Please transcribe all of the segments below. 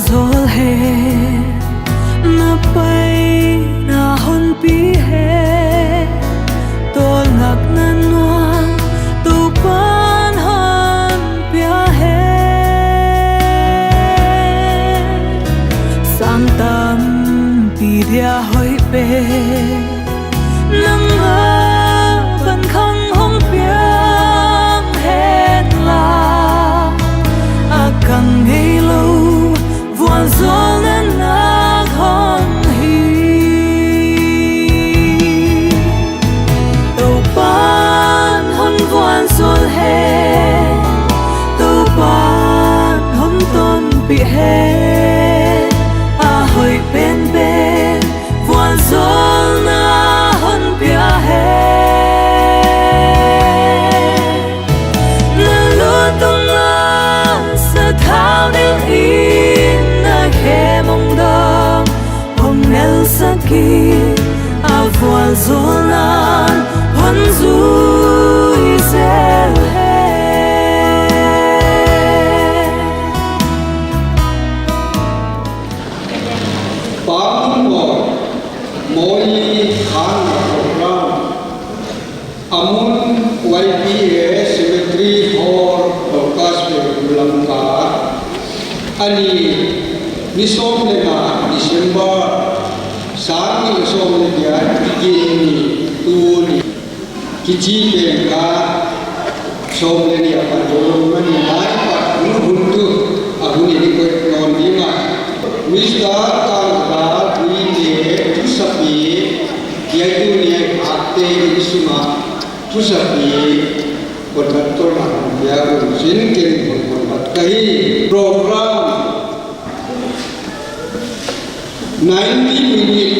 zol he na pai na hon pi he tol ngak na nuang tu pan han pia he sang tam pi dia hoi pe nang a ban khang hong piang hen la a kang ngei lo vuan zol na na hong hi tàu pan hon vuan zol he tàu pan hon ton pi he a hoi pen pen vuan zol na hon pia he na lo tong la sa thao del in na khe mong dam hong nel sa ki a vuan zol nan hon zu i zel he Moi Khan program Amun YPA Cemetery Hall Broadcast Langka Ani Nisom Lena December Sani Nisom Lena Igini Tuni Kiji Benga Som Leni Apa Jolong Mani Nai Pak Nubuntu Abuni Dikoi Nondima Mr. Kangda Tusapi yaitu niai ate isuma tusapi kodator ya usin ken kodat kai program 90 minit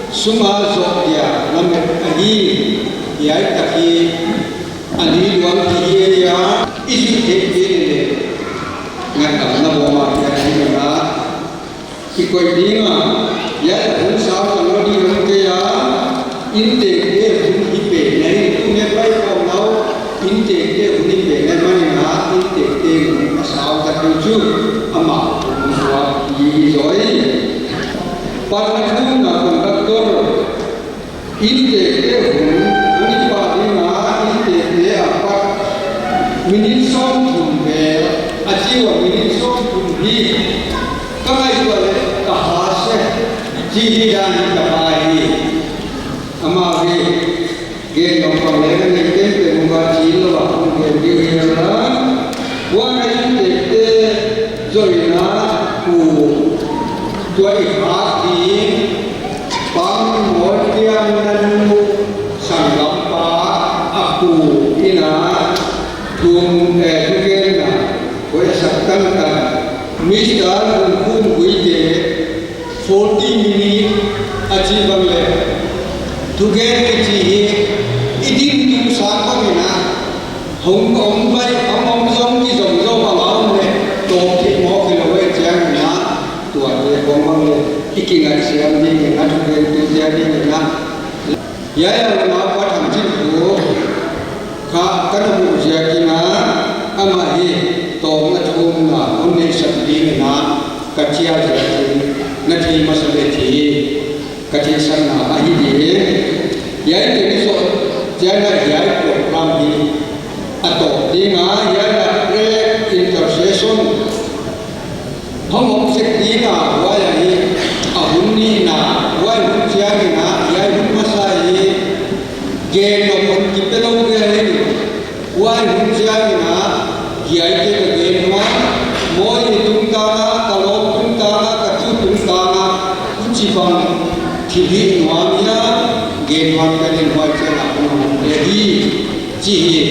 suma zokya namet ahi yai taki ani duang tiye ya isi tekene ngata na boma ya na ikoi dinga ya hon sa kalau di rumah ya intake dia hon ipe nai punya baik kau mau intake dia hon ipe nai mana na intake dia asal kata tu ama semua izoi parang na konduktor intake dia hon ipa dia intake dia apa minit som tumbe ajiwa minit som tumbi kamai tu ada kahase Jadi dan kapai amage gen nong pamela ne ken te muga chilo ba ke diwira wa ai te zoina ku tuai hati pang motian nanu sanggampa aku ina tum tukena ko saktan kan misdar kum guide 40 minit aji bangle together ji idin tum sa ko na hong kong bai hong jong ki jong jong ba ma ne to ki mo ki lo we jang na tu ade bong bangle ikinga siam ni na tu ke tu ja ni na ya ya na pa tham ji ko ka ka mu ja ki na ama hi to na thum na on ne sat di na ka chia ja nanti masalah ini ketiasan ahi ini, ya ini so jangan ya program ini atau dengan ya pre-intercession, hong sek dina waya ini ahuni na waya hujan na ya masa ini geno pun kita tahu ini waya hujan na ya itu geno mau itu kalau Cipang TV Nuamia Genwan Kanin Wajana Pun jadi cihi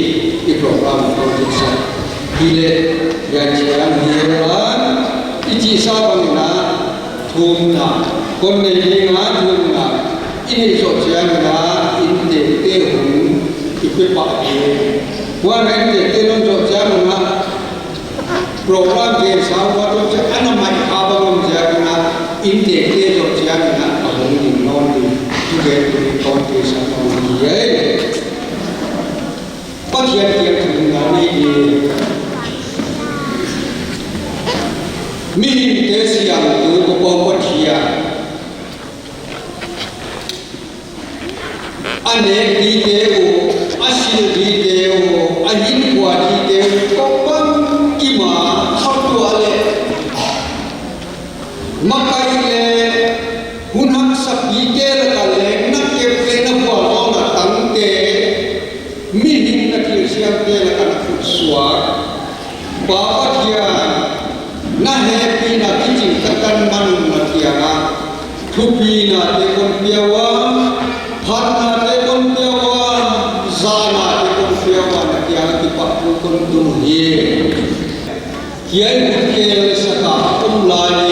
di program produksi bila yang hiaran iji sabangna thumna konne linga thumna ini sosialna inte tehun ipe pakai wan inte tehun sosialna program ke sawa to anamai abang jagna inte tehun sosialna abang non di juga di kontes sama dia pasien yang sebenarnya ini min asil di deo ahin kwa di deo kopang kima khatu ale makai le hunhak sapi ke la le na ke pe na kwa lo na tang ke mi hin na ke siam ke la kana futswa bapa dia na happy na kijing takan man na kia na thupi na te kon piawa phan na te kon piawa za na te kon piawa na kia ki pa kon tu hi kia i ke sa ka lai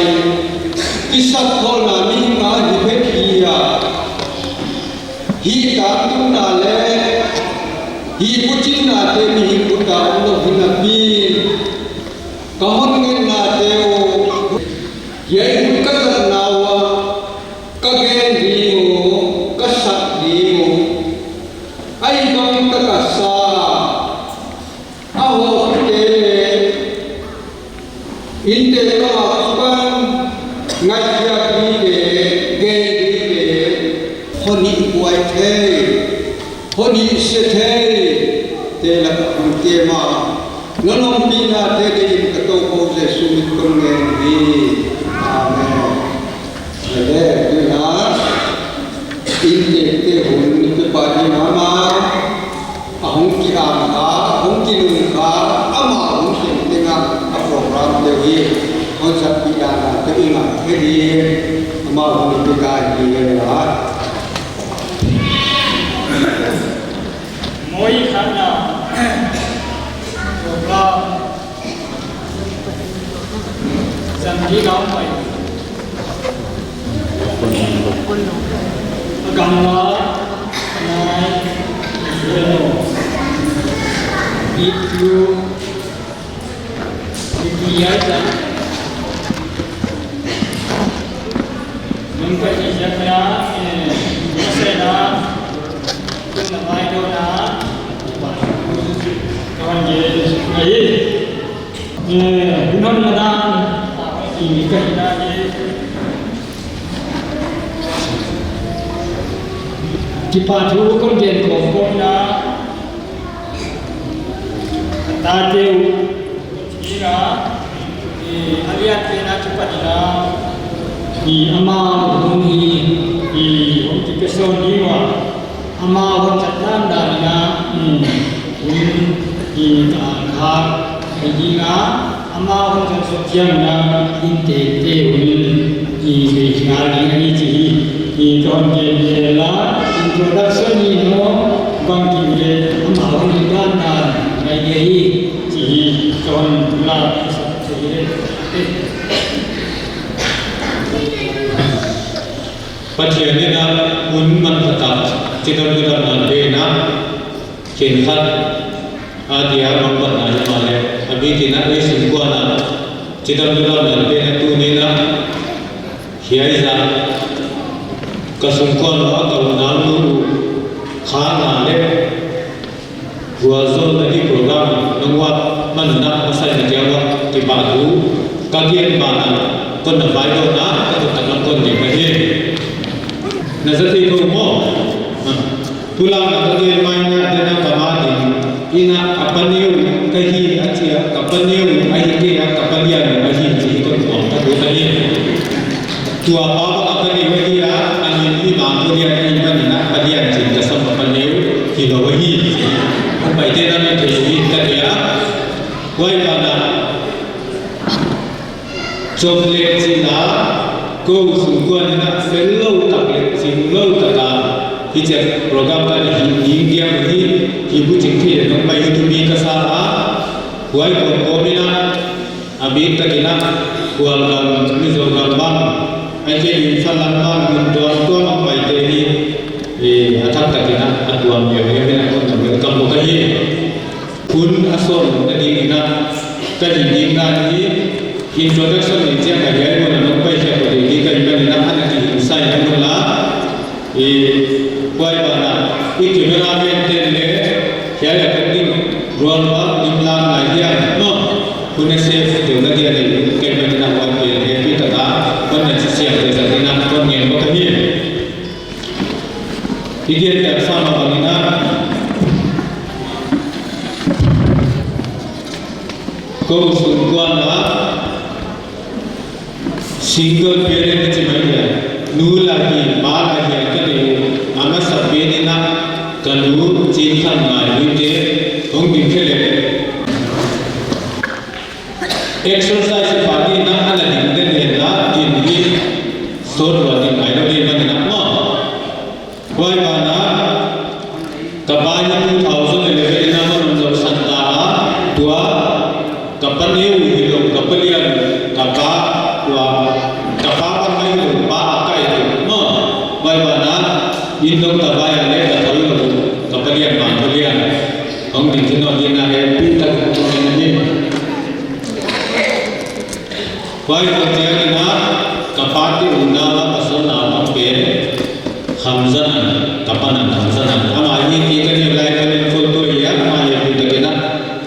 kisat khol na mi ma hi be pia hi ka tu na le hi puchin na te mi hi ku ta lo hi na pi kahon ngen na te o ye ka na wa ka gen ri o ka sat ri o ai dong ta ka sa a ho te in te ka pan ngai ya ri de ge ri de honi kuai the honi se the te la te ma nonong pina te de ka to ko se sumit kon ngen ri amen ade tu na in te hun ni te pa ni ma ahong ki am ka ahong ki lung ka ama ahong ki te nga a program de hi on sa pi da na te ina he di ama ahong ni ka ni la moi khana program jam hi gaw mai gamla nai itu dia ja mungkin saja saya kuna mai do na kawan je ai bukan ada ini kerja je dipadu kerjaan kompona tadeu ira aliat kena cepat ira di ama bumi di untuk kesoniwa ama orang cakap darinya di kahar begina ama orang cakap siang dah inte di hari ini di tahun jela introduction ini bangkit je ama orang ikan dan lagi di tahun bulan Pada ni na unman tetap kita kita nanti na kinhat adia mampat na himale abi tina isin kuah na kita kita nanti na tu ni na hiaiza kasungkuan wa kalau nalu khana le buazo tadi program nungwat mana masa ni jawa di batu kagian mana kon na bayo na kita tak kon di bahian nazati ko mo tulang atau mainnya dengan kamadi ina kapaniu kahi acia kapaniu ahi kapanian ahi ji ko mo ta ko tani tua apa ni wahi ya ani ni ma ko dia ni man na kapanian ji ka sam kapaniu ki do wahi ko bai de na te ji ka dia wai bana chocolate ji na ko sungguan na fellow tablet sing low tata hijab program tadi India ini ibu cingki nong bayi tu mi kasara huai komina abi takina hual gam mizo gambang aje insalan bang munduan tuan nong bayi tadi atak takina atuan dia dia kon nong kamu kahi kun ason tadi ina tadi ina ini introduction ni dia kaya nong bayi siapa dia kaya ina anak di usai nong la kuai bana ikimera mentele kaya penting ruang imlam lahian no punya safe tu lagi ada kaya bana wan dia happy tata bana siap dia dina kon ngem bakani idia tak sama bangina Kau sungguhan single parent cemanya, nu lagi, ma lagi kerja, anak sabeni nak kalau cinta malu je, orang dikele. Exercise pagi nak ada dikele lah, ini sort wajib ayo di mana nak ma. Why mana? Kapanya 2011 nama untuk Santara dua kapal ini hidup kapal yang kapal dua kapal apa itu pak apa itu no why mana hidup tabaya le kapal yang mantulian orang di sini orang yang ada pintar orang ini why kerja kita kapal itu undang pasal nama pen Hamzan kapanan Hamzan ama ini kita ni belai pada foto ya ama yang kita kena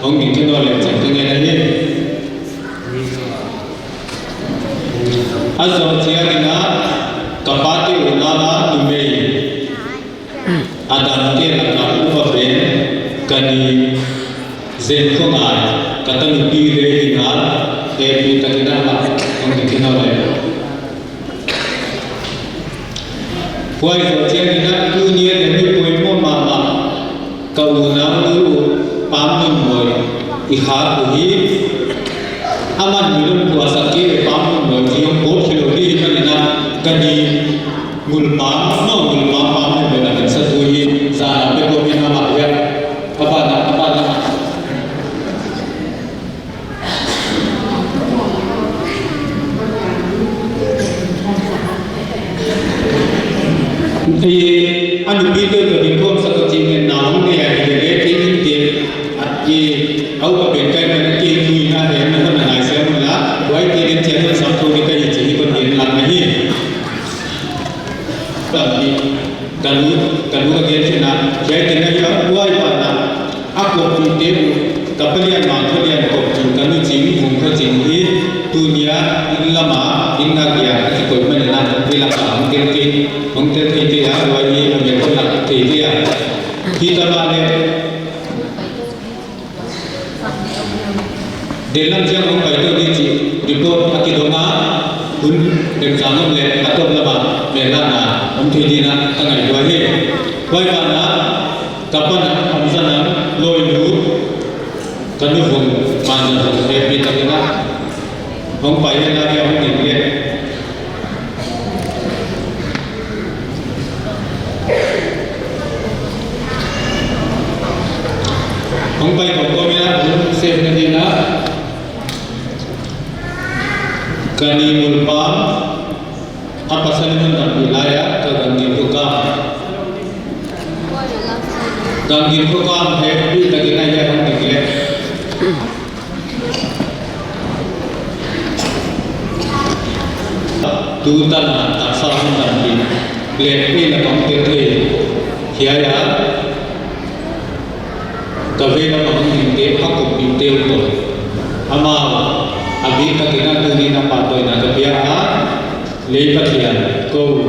orang di sini orang yang tengah ni azam tiada kapati unala dumei adam ke nak upapen kani zenkongai kata nubi le ingal epi takina lah orang dikena le kuai tiada dunia demi poimo mama kau nak lu pamun boy ihar uhi aman minum puasa ke pamun boy yang bot filori mana kani gulma no gulma pamun boy nak sesuai sana bego bina makya apa nak anu video tu dikom satu cingin naung dia dia kini dia au apa benkai mana kini na dia mana mana saya mula wai dia channel satu ni kai jadi pun dia nak ni tapi kalau dia cina saya tengah ya wai pada aku video kapal yang mantul yang kau kalau cing mungkin cing ni dunia lama ingat dia kau mana nak bilang mungkin dia wajib menjadi nak dia kita mana dalam jam itu di report akidoma pun exam le atau lama melana dia nak tengah dua ni bagaimana kapan Hamzana loilu kanu pun mana happy takina orang payah lagi orang ini orang payah kau mina save nanti na kani mulpam apa saliman tak wilayah ke gangin tukam happy lagi naya orang dikle tutan tak salah nanti lepi nak komputer kiaya kavela mahing de aku pintel to ama abi ka kina tuni na patoy na kapia leipatian ko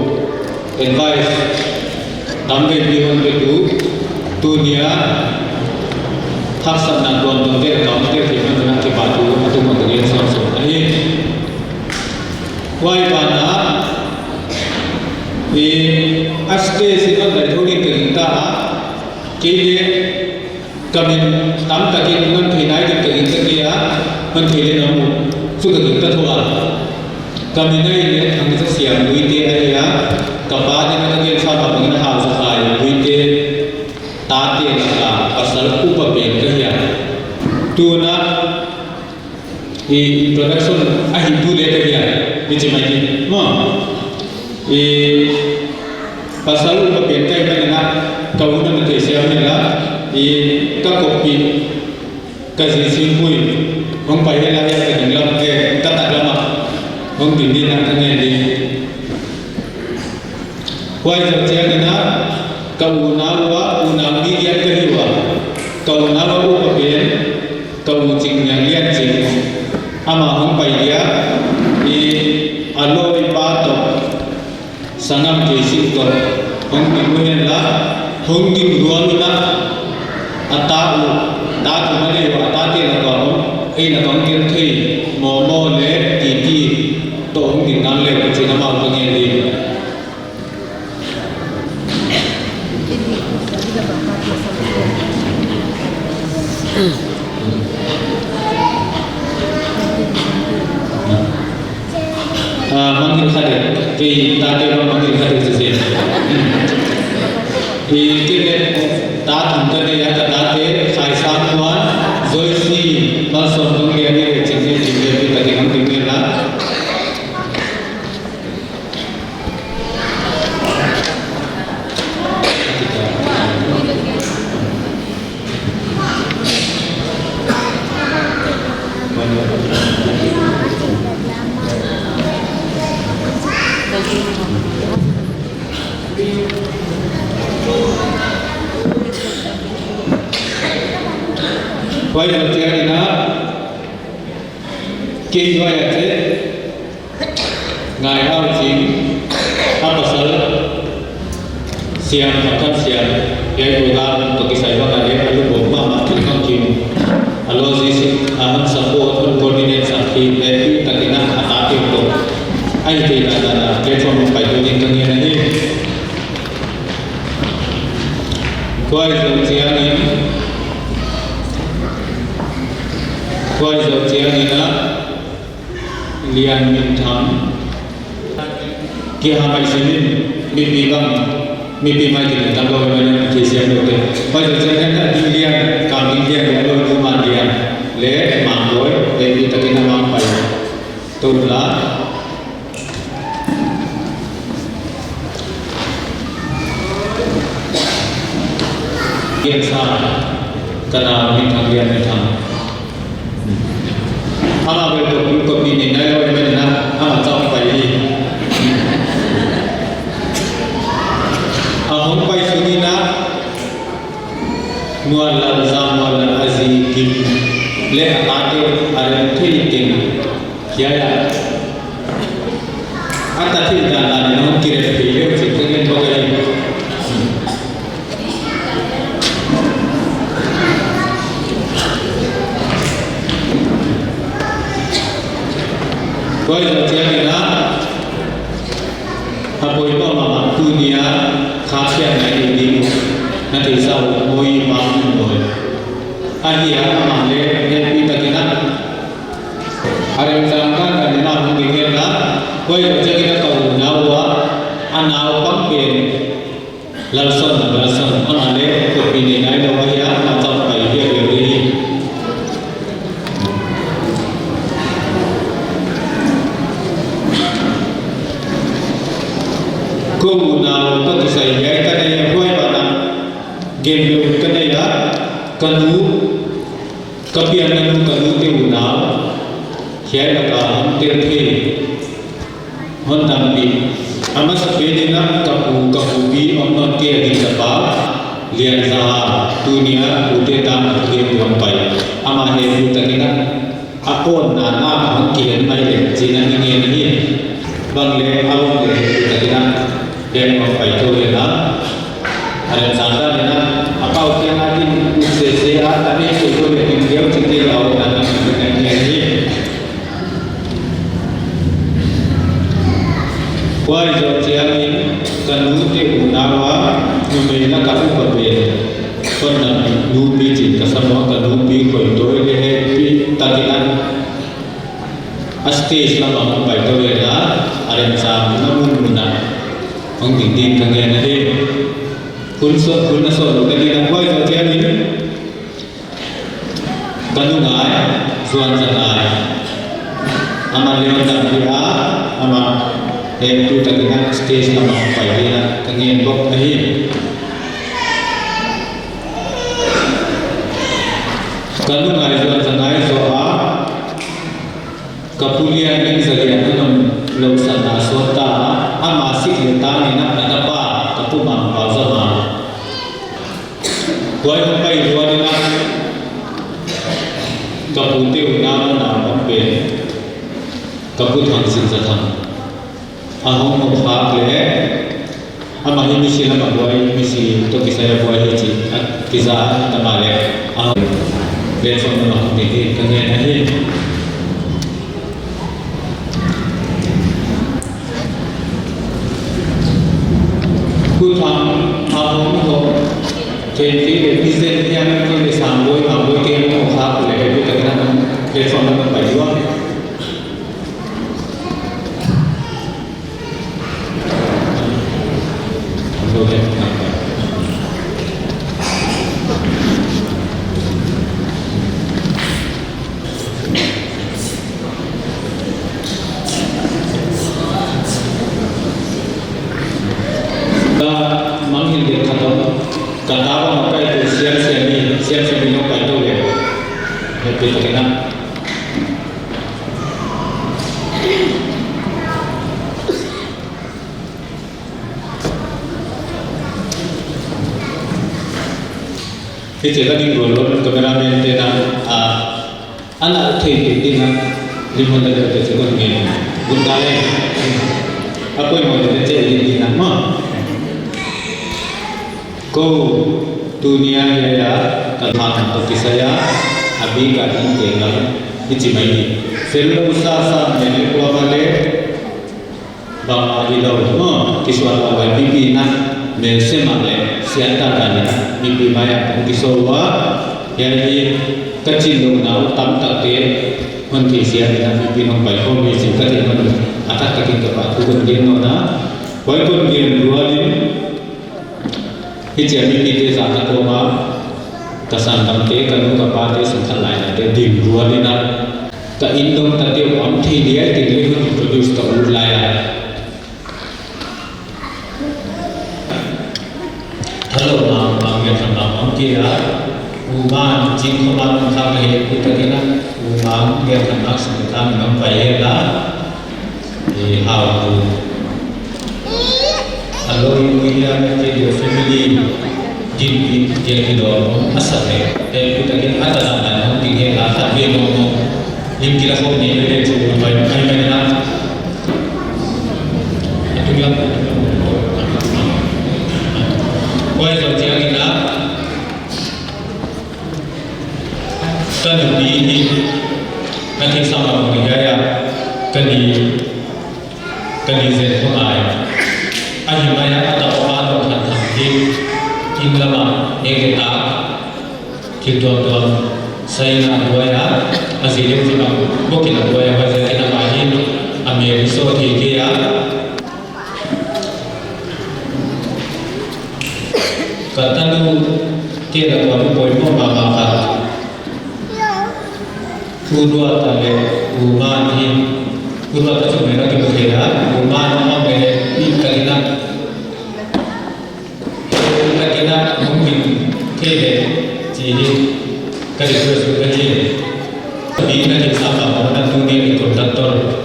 advice tambe bihon betu dunia haksan na don don de komputer ki na ki patu atu magrian so ahi wai bana aste sikon dai thoni kinta kile kamin tam takin ngan thinai de kinta kia man thile namu suka kinta thoa kamin ai ne thang sa siam luite ai ya kapa de na ke sa ba ngin ha sa khai luite ta te na pasal upa ben ka ya tu na introduction ahi tu le ka ya ni chimai ni mo pasal upa ben ka ya na kau na te sia ni la ka kopi ka sin hui hong pai la ya ka ding lam ke ka ta lama hong din din na nge di wai sa tia ni na kau na wa una mi ya ka hi wa kau na wa upa ben kau jing yang lian jing ama hong pai dia aloi pa to sanam ke sin ko hong din mo la hong din ruan na atau tak mana wa tak dia nak ai là con kiến thi mò mò lệ kỳ tổ hung tình năng lệ chỉ nó màu tôi nghe đi makin khadir di tadi makin khadir sih di kita tak untuk dia tadi saya sangguan zoisi masuk dunia ini jadi kita dengan tinggal lah quay đầu chơi thì nó kinh quay là thế ngài hao chính hao bờ sớ xiêm hoặc thân xiêm cái người ta tổ chức xảy ra cái đấy là lúc bốn mà chúng con kim alo gì xin hâm support hơn coordinate sản phẩm để tất cả các hạt tiêu thụ anh thì là cái phần phải tổ chức cái này đi quay đầu chơi thì quay đầu chơi thì nó lian min tham kia hai bài sinh mimpi bang mimpi mai thì người ta gọi là chỉ xem được đấy quay đầu chơi là đi lian cảm đi lian để đôi lúc mà lian lẽ mang lối để đi tất cả mang phải tu lá kiên sa karena min tham lian min tham ama berdoa kopi ni nai orang mana ama tahu apa ini ahon pai sunina mualla zamal azikim le ade aran thikin kiaya ata thil dan la no kire phile chiteng bogai quay đầu chơi thì đó, hồi đó mà dunia khá khen này đi nó thì sau môi máu rồi, anh gì á mà lên đi tới cái đó, anh rằng cái này nào cũng nghe đó, quay đầu chơi cái cầu nào quá, anh nào bắt tiền, lần sau anh làm lên cuộc đi này đâu có gì á mà trong phải việc đi. Kau nak tu kisah yang kan yang buat mana game yang kan ya kanu kapian kanu tu nak siapa nak ham terpi honam bi amat sepeda nak kapu bi omnon ke di sebab lian sah dunia udah tam game yang baik amah hebu tadi nak apon nana mungkin baik jinan ini bang le awam le tadi nak dan membaik itu ya, ada sandal ya, apa ujian nanti UCCA tadi itu yang dia cintai laut dan sebagainya ini. Wah ujian ini kan nuti unawa numela kamu berbeda, pernah nubi cinta sama kan nubi kontoi lehe tadian asti selama membaik itu ya, ada sandal namun benar. Ông tỉnh tin càng nghe là thế cuốn sổ cái gì đang quay vào trên ấy cần lúc ngái doan ra lại ama leon dan dia ama em tu tak ingat stage nama apa dia càng nghe bốc ấy cần lúc ngái doan ra lại soal kepuliaan yang saya dalam laksana swasta amasik letak ni nak apa kapu mang bazama buat apa itu adalah kapu tu nama pemben kapu thangsin satang ahong memphak le ama ini misi nama buat misi tu kisah buat ini kisah tamale platform na makapili kanya na hin ku tham hong ko trên cái business yang cái sản phẩm mà với cái một khác là cái cái năng platform nó phải đúng không? Thì chỉ là đi rồi luôn cameraman thế nào anh đã thấy cái gì nào đi một lần để cho con nghe buồn cái apa yang mau dia cakap di nama kau dunia ya tanpa bagi saya abi kali tinggal di Cimahi selalu usaha menjadi kuabale bang Adilau kisah awal bibi nak mensemale siapa kan bibi banyak kisah yang kecil dong nak tam tak dia nanti siapa nak bibi nampai kau mesti kecil mana atas kaki kepak tukun dia nona, walaupun dia dua ni, hijau bibi dia sangat koma, kesan tamte kalau kepak dia sengkal lain ada di dua ni nak, tak indong tadi orang dia tinggal produce tak ulaya. Hello, nama dia nama dia, uman jin keman kami kita kena uman dia kena sekitar nampai lah. How to allow you to your family jadi dong asal dan kita kan ada dan tinggal ada dia ngomong yang kita kau ni ada cuba baik baik mana itu yang kau yang jadi nak kan ini nanti sama menjaya kan Kalizen pengai, ahi maya atau apa atau hantam in lama eketa kituan saya nak doa masih dia cuma bukan doa baca kita mahin amir so tiga kata lu tiada tuan poin pun makan kedua tadi uman ini Guru atau mereka kemudian rumah nama mereka di kalian mungkin kebe jadi kali terus berjalan di negeri sama orang dunia itu doktor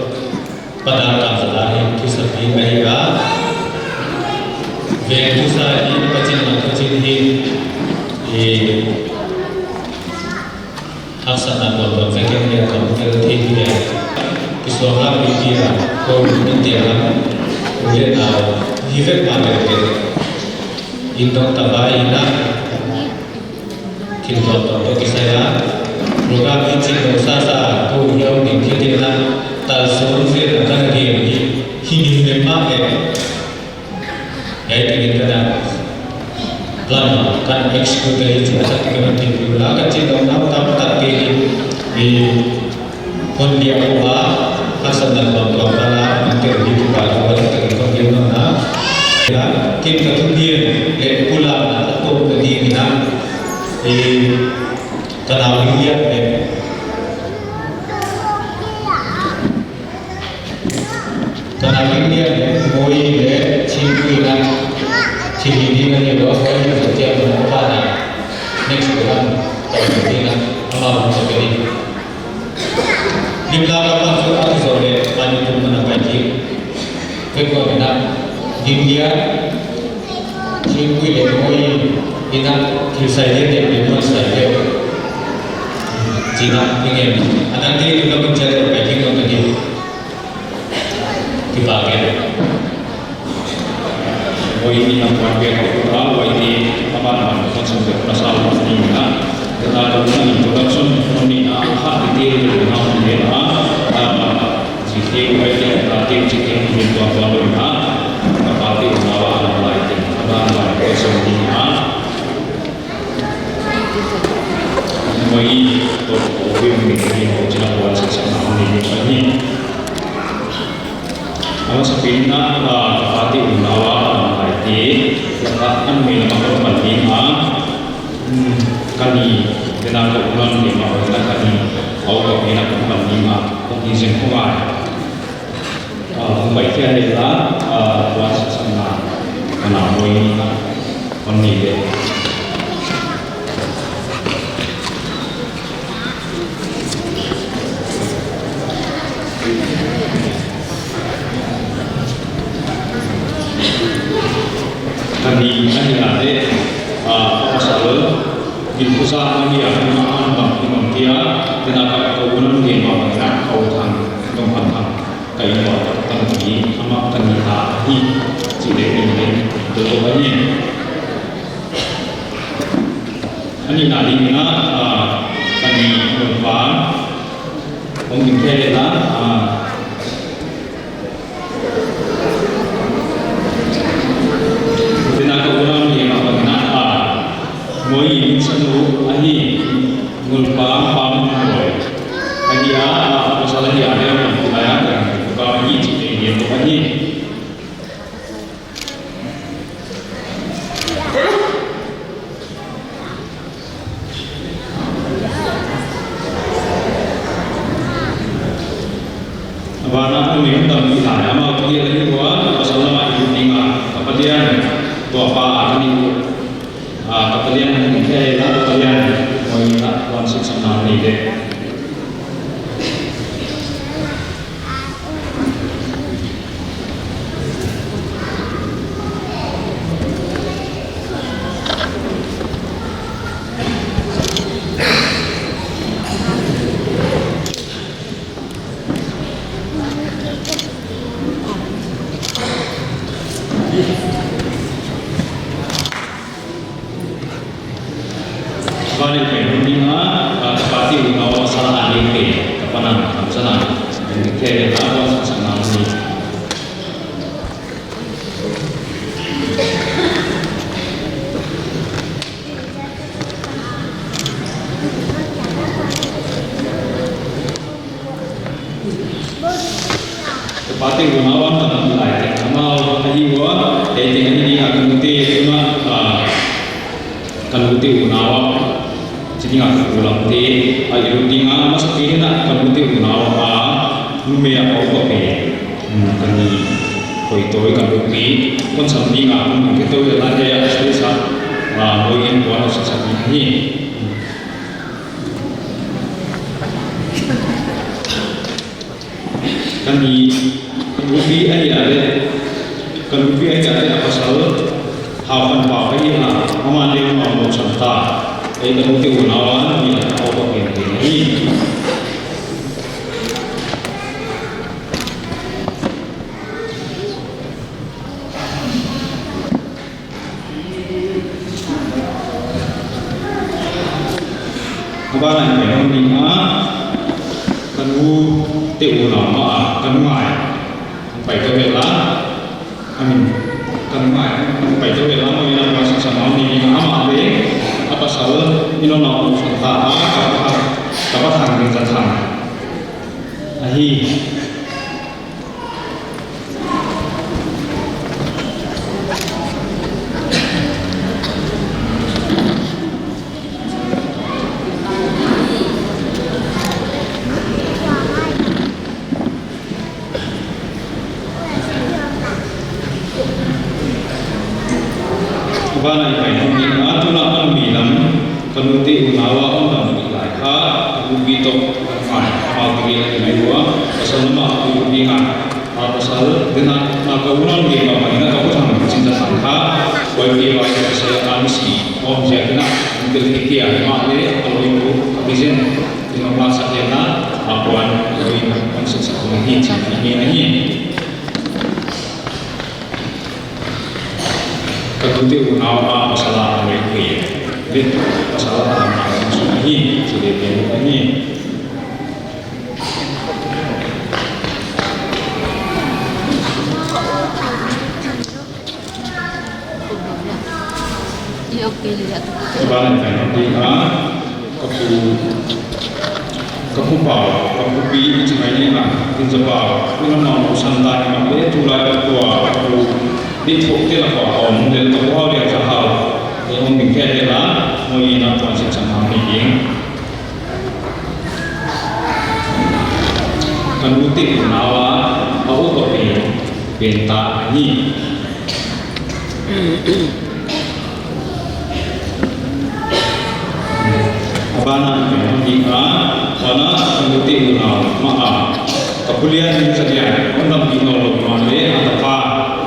pada kawasan kisah di mereka berusaha di kecil ini hasanah buat mereka yang kamu tertinggi Kisah dia, kau dia, boleh tahu, hidup mana dia, indong tabai nak, kita tahu kisah program ini dosa kau yang kita nak talsul se akan dia ini memang ya kita nak lama kan eksekutif itu asal kita nanti akan kita nak tak di pun dia buat asal dan kontrol kala nanti di bawah kita kita mana kita kemudian pulang atau kemudian kenal dia kenal dia moi cingkui cingkui dia bawa orang setiap mana next bulan kemudian amal seperti di belakang surat sore pagi pun menampaki kemudian India cingkui lemoi ina kisah dia memang saya Cina ingin nanti kita mencari perbaikan untuk dipakai. Oh ini yang pakai apa ini apa namanya konsumsi masalah ini kita lakukan introduction moi to ovim ni ho china buat sesama ni Awas sapina kapati unawa naiti letakkan minum perbantingan kani dengan kebulan lima orang kani awak minum perbantingan pengizin kumai baiknya adalah buat sesama karena moi ini deh Kami ada pasal di pusat kami ada imam dia tenaga kebunan dia mengenai kautan tempat kayu tangki sama kanita di ciri ini terbanyak. Ini nadi mana kami berfaham mungkin kerana moi sanu ahi ngulpa pam moi ahi masalah dia ada yang bayar kalau ini dia tu ahi abana tu ni tak bisa ama dia lagi buat masalah macam ini kemudian tu apa akan itu kapalian yang kita kapalian mau minta konsep sama ni deh. Balik pentingnya seperti unawa salah alih kepanan sana yang apa sana ni. Seperti unawa tanah mulai amal ajiwa ini akan mesti cuma kan mesti unawa jadi nggak pulang di air tinggal masuk ini nak kan putih unawa lumia kau kan koi toy kan putih pun sambil nggak kita udah ada ya selesai bagian buat sesuatu ini kan di lupi aja ada kan lupi aja ada apa salah hawan apa ini aman dia mau santai itu mungkin unawan ni apa penting ini. Apa yang penting kan ti unawa kan mai phải cho việc lá kan mai phải cho việc lá mau yang masih sama ni ama be apa salah ini orang serta apa tanggung jawab ahi Bana ikai ni atuna kan bilang kanuti unawa undang ilaha ubito mai mau kiri ni dua pasal nama ubingan pasal dengan nakaunan dia apa ini kau sama cinta sangka bagi bagi saya amsi om saya nak memiliki apa ni kalau itu bisa dengan bahasa dia nak apuan dari konsep satu ini Ketuti unawa masalah mereka, jadi masalah dalam ini sudah ini. Sebaliknya nanti kebunan Kapupau, kapupi cimai na injapau, ina mau santa ina le tulai kapua, kapu dituk tela kau om del kapua dia jahal, yang mungkin tela mau ina konsep sama ini. Kanuti nawa, aku kopi benta ini. Abana kita, sana kanuti nawa, maa kemudian yang sedia, orang bingung mana atau apa,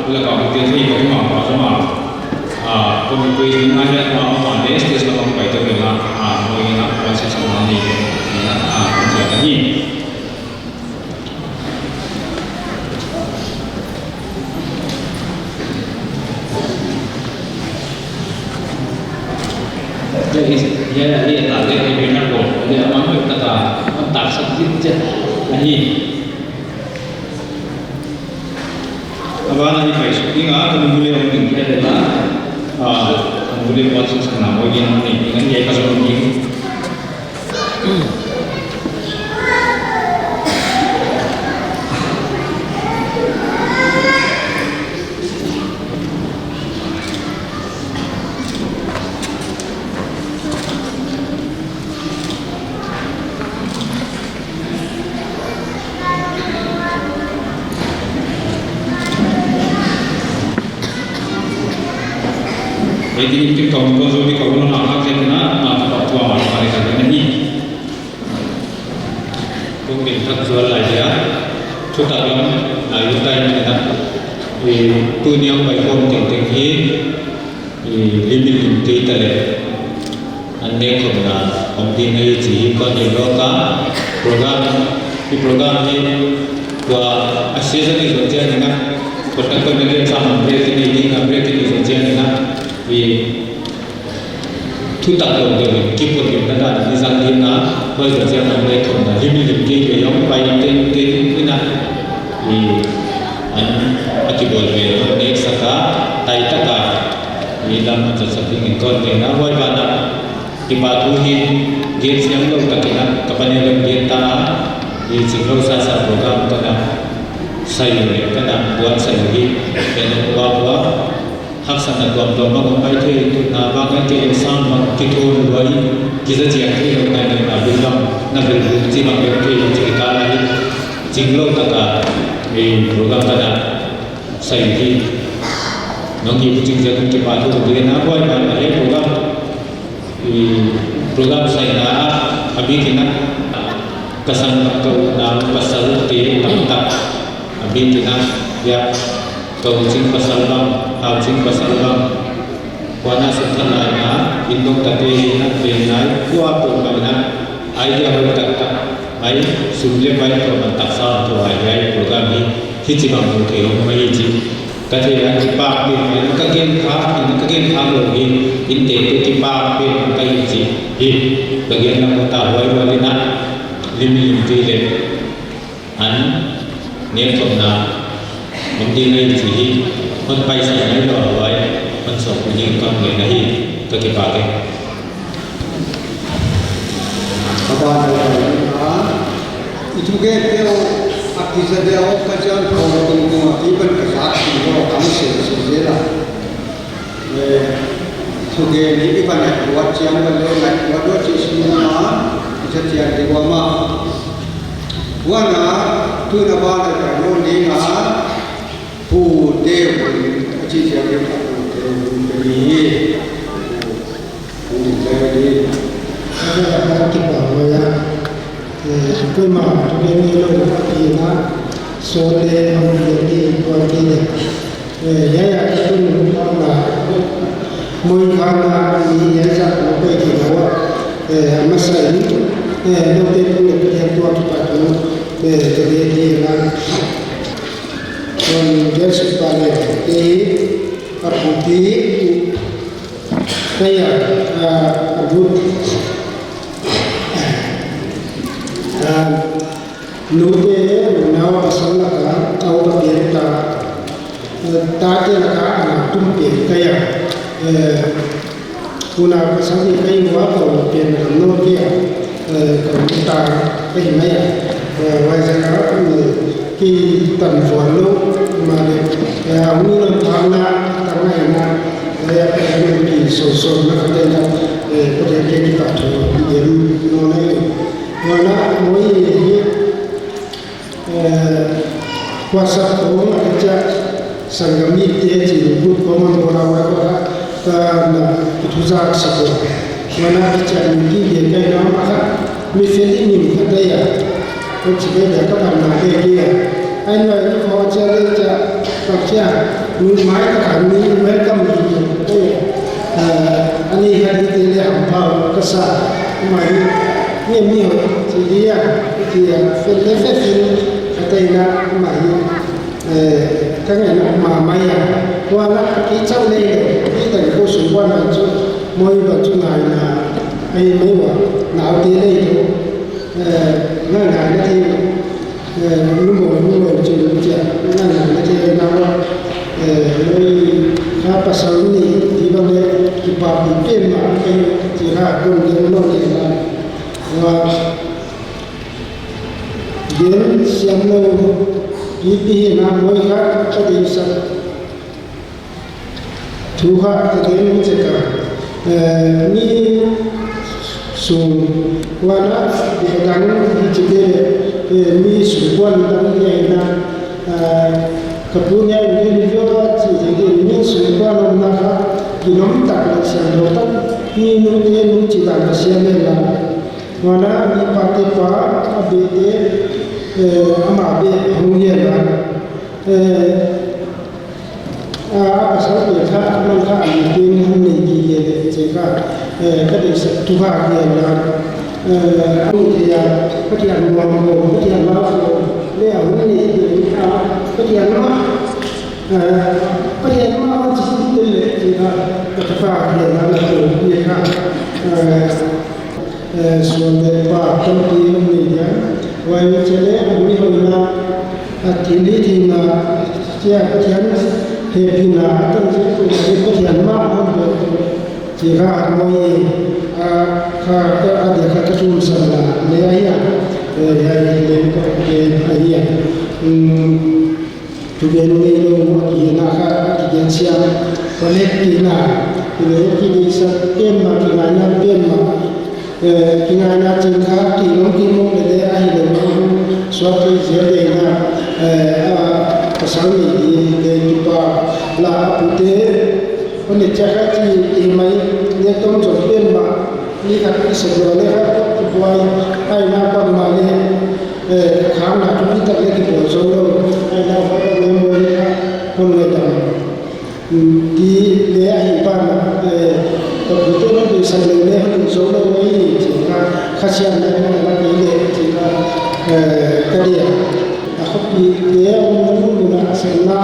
lekas kita sih kau mau sama, pemimpin ada mau mana, setiap orang baik tu kena, mau ina proses sama ni, macam ni. Ya dia tak ada yang benar kok. Dia mampu kata tak sakit je. Lagi. Abang ni baik. Ingat kalau boleh orang tinggi adalah boleh buat sesuatu. Bagian ni dengan dia kasih orang jadi mungkin kaum konsumen kaum nak saya kena tua mana kali ini. Mungkin tak jual lagi ya. Kita dalam ayutan kita tu ni yang baik pun tinggi lebih kita le. Anda kena mungkin ini sih kau jadikan program ni dua asyik ni saja dengan perkara ni sama berarti ni saja dengan thu tập được để kịp một điểm đạn đi ra đến đó bây giờ xem là đây còn là liên liên kia về giống bay trên cái này thì anh chỉ buồn về để saka tay tất cả vì làm cho sắp đến con để nó quay vào đó thì bà thu hi dia siang lâu tak kena kapan yang dia ta di singkau sasa program kena saya kena buat saya lagi kena buat hak sana tuan tuan orang baik itu nak bangun ke insan mak kita buat kita jangan kita nak bilang nak beruji mak kita cerita lagi jinglo tak program kena saya lagi nanti kucing jatuh cepat tu dia nak buat mana program saya nak habis kita kesan kau nak pasal tu tak habis kita ya kau cing pasal bang, kau cing pasal bang. Wana setelah na induk tadi na benai, kuat pun mana idea berkata, ai sulit baik kau mentaksa tu ai program ni hiji bang mungkin orang hiji. Kata yang kipak ni, nak kagen lagi, inte kipak ni nak hiji. Bagian nak tahu ai boleh nak lim le, an ni kau nak mungkin ini sih,คนไปใส่ไว้รอไว้มันส่งไปยิงก้อนเงินนะที่ก็เก็บปากเองitu ke dia aktif dia kerjaan kau tunggu iban kesat itu kamu sih lah. Suge ni iban yang buat siang balik buat dua semua bisa siang di bawah. Wana tu nak bawa kalau ni nakผู้เดียวที่จะเรียกว่าผู้ดีผู้ดีkita kita ya kau mah tu dia ni lo dia nak sore orang dia kau dia ya tu orang lah mui kana ni ya satu kau dia masa ini lo dia tu kita tu dia nak dan dia sebagai arbuti kaya arbut nuke nawa asalaka kau biarta take laka anak tumpe kaya una pasang di kai wa ko pen no kia ko ta kai mai wa ja ki tan fo lo ma le ya uni no thana ta ngai na ya ka ni so na ka de na ko de ke ta to ye no nei wa na mo ye kuasa ko ma ja sanggami te ji bu ko man ko na wa ko ta na tu za sa ko mana cha ni ki ye kai na ma ka mi fe ni ni ka da ya ko chi be da ka ba na de ki ya ai na ni ko cha le cha ka cha ni mai ka ka ni welcome ni ko ya ani ha di te le am ba ka sa mai ni mi ho chi di ya chi ya fe le fe fe ka ta na mai cái ngày mà may qua là cái trong này cái thành phố xung quanh là chỗ mỗi vật chỗ này là hay mấy vật nào thì đây thôi ngân hàng nó thì lúc ngồi chuyện chuyện ngân hàng nó thì nào nơi khá là sâu này thì bằng đấy thì bảo bị tiền mà cái chỉ là công việc nó để là và đến xem lâu ini nam moi ha tadi sa tuha tadi menceka ni su wana dan jide ni su wan dan ni na kapunya ni video jide ni su wan na ha kinom tak la sian do tan ni nu ni nu ci dan sian la wana ni pate pa abete ama be hongye la asal be kha man kha ani tin hum ni ji ye che ka ka de sa tu ha ye la ani ti ya ka ti an mo mo ka ti an ma fo le a ni ni ka ti an ma ka ti an ma ji ti le ti ka ka fa ye la la ko ye ka so le pa ka ti ni ya wa ni chele ami hona atili thina chia thian he pina tan che ko ko thian ma hon do chi ra moi a kha ka ade kha ka tum sa la le ai ya le ko ke ai ya tu ben me lo mo ki na kha ki gen sia ko le ki na le ki ni sa ken ma ki na pen ma ki na chin kha ki no ki mo le ai le mo suatu je na pasal ni de pa la pute oni chaha chi mai ne tom jo pen ma ni ka ki se lo le ha ko boy ai na pa ma le kham na tu ni ta le ki bo zo lo ai na pa le mo ni ko le ta di le ai pa na ko pute no de sa le le ha zo lo ni chi ka khasian na na ni le chi ka kadia aku dia umum guna asena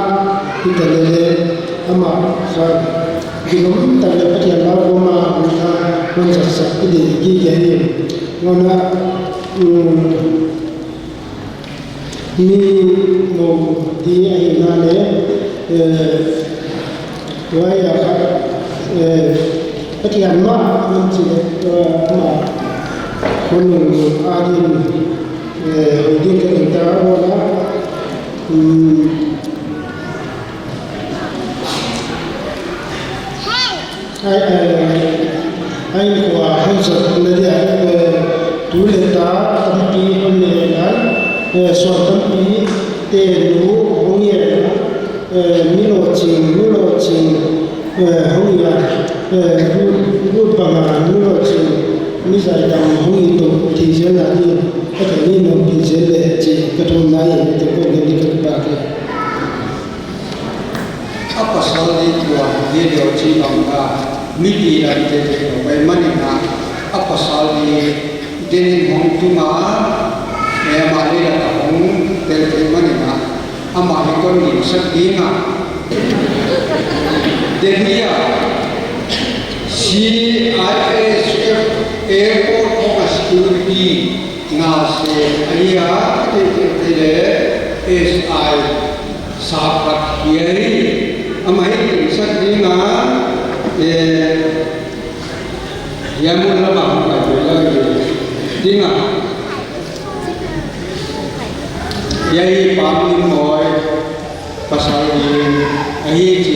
kita lele ama sa dilum tak dapat yang baru ma kita menjadi ini gigi mana ini mau dia ini le waya ketian ma menjadi ma kunung adin dia kita wala ai kwa hansa le dia tu le ta ti on le dan so tam pi te lu hong ye mi lo ching hong ya lu pa ma lu lo ching mi sa dam hong yi to ti se la ni ka te ni no ti se le chi ka to na ye te ko le ni ka pa ke apa salah itu dia dia cina kita miti dari kita bagaimana apa salah ini hong tunga mari dah hong dari mana amari kon ni sedina dia CISF airport of security ngase ayah tidak SI sahabat kiai amai sedina ya mun lama ka lagi dinga ya hi pam ni moi pasal ini ahi ji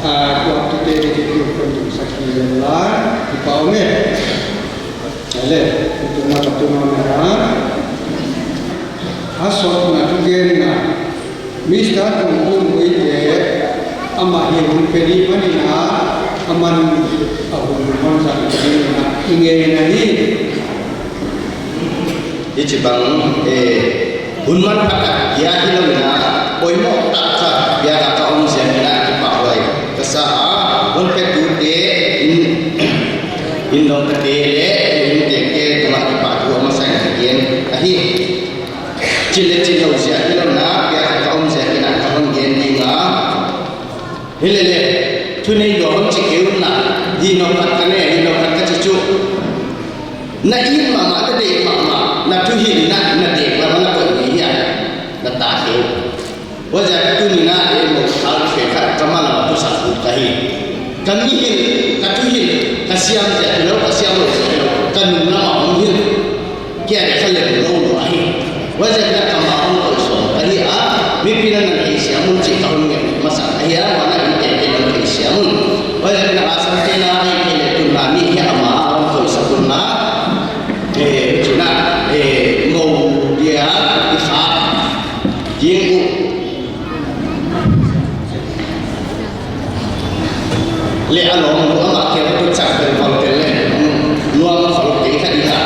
waktu dia untuk sakit lah di bawah ni, ale untuk nak merah, asal nak tujuan na, mister tunggu muide, amah yang peri mana na, aman abun mana sakit na, ingin ni, ini bang hunman pakai dia hilang na, poimo tak dia kata orang siapa di bawah. Kesah, orang petu in dong kedele, in deke cuma dipadu sama saya sekian. Ahi, cile usia kita nak biar kaum saya kena kaum gen tinggal. Hele, tunai doang cikgu nak, hinokat kene, hinokat kecucu. Na in mama ada dek mama, na tuhin na dek mama na kau ni ya, na tahu. Wajah tu ni na emo hal fekat kamal tu satu kahi. Kami hin, katuhin, kasiam je, kalau kasiam lo, kan nama mungkin kia ada kalian lo ahi. Wajah kita kamal tu so, ahi mimpinan nak isiam cik tahun ni masa ahi mana ini kita isiam. Wajah kita asal kita ahi kita tu nami ya ama tu sabunna, cina mau dia ikhaf, jengku. Le along lu amak kira tu cak dari hotel le, luang kalau kita dia,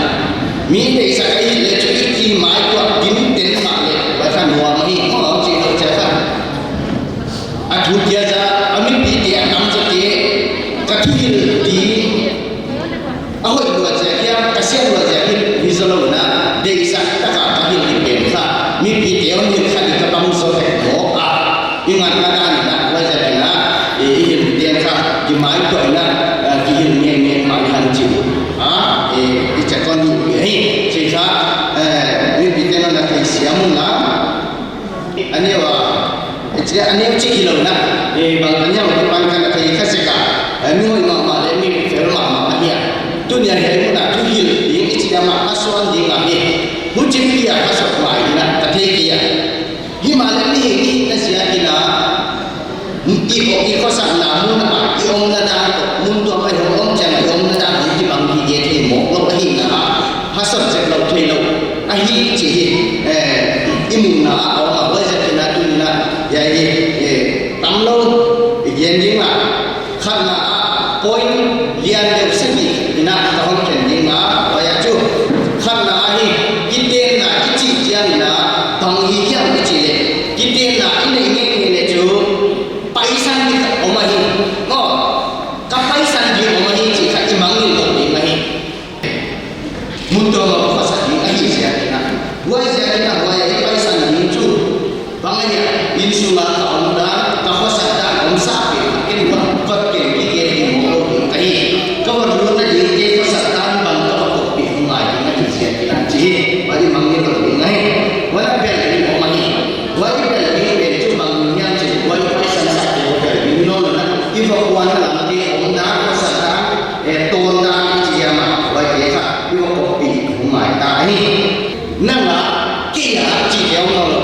mie desa ini le cuci ki mai kuat gini ten mak le, bahkan luang ni orang cina cakap, aku dia jah, amin dia am jadi, kacil di, awak dua jadi, kasihan dua jadi, misalnya na desa tak kacil di bengsa, mie dia orang yang kadi ketemu sore, ingat kata anda, wajah kena, dia kah di mai tu ina kihil ni malihan cibu, icakon ni, sehingga ni bicara nak siamun lah, ani cik hilang na, bangkanya untuk pangkat nak kasihka, ni mama ni film mama dia, tu ni hari mana tu hil, yang icik mak kasuan dia ngaji, hujan dia kasut mai na, tapi dia, himalan ni nasihat kita. Iko sang namun iom na dato mundo apa iom jangan iom na dato di bangki dia temo lo ahi na hasab je lo telo ahi ji imun na awak wajah kena tu na ya tamlo yen jinga karena poin lian dia sendiri ina tahun trending na wajah tu karena ahi kita na ici jian na bangki yang ici kita na ini tu paisan di omahi, kapaisan di omahi jika imangin dong di omahi. Mudah mengkuasai di ahi siapa? Buat siapa? Buat paisan di itu. Banganya insula kaum dah kawasan dah sapi. Ini buat kita di mulut ahi. Kau dulu nanti kita kawasan bang kau kopi umai di siapa? Jadi bagi mangin dong di omahi. Buat bel di omahi. Buat bel di itu bangnya jadi buat paisan sapi. Ibu kuan nanti orang sedang ton dan ciama bagi kita ibu kopi umai tadi nama kia ciam nol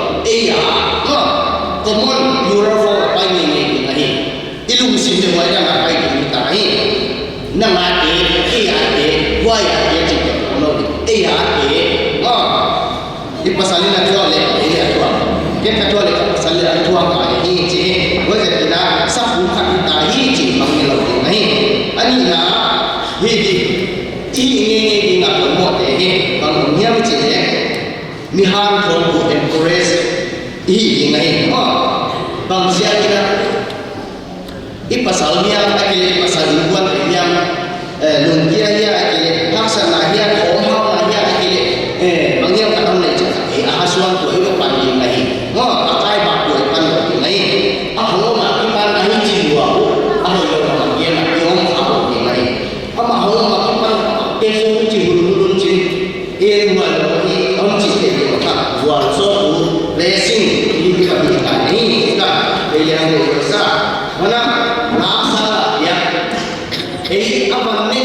common beautiful apa ini ini ilmu sini wajah apa ini tadi nama kia wajah dia ciam nol di pasalin ada oleh ini ada kita ada oleh pasalin ada tuang ini cik wajah kita sapu kita hiji panggil ini ani na hiji ini nak buat ini bangunnya macam ni mihan kalau encourage ini bangsa kita pasalnya akhirnya pasal ribuan yang luntia ya akhirnya laksana ya komau ya akhirnya bangyang katong na cakap ahasuan tu itu panggil lagi akai bakul panggil lagi ahlo makipan lagi jiwa ahlo yang panggil lagi panggil lagi ahlo makipan peso cihulun cih buat lagi cih buat so racing ini kita bikin ini kita yang besar mana rasa ya apa ni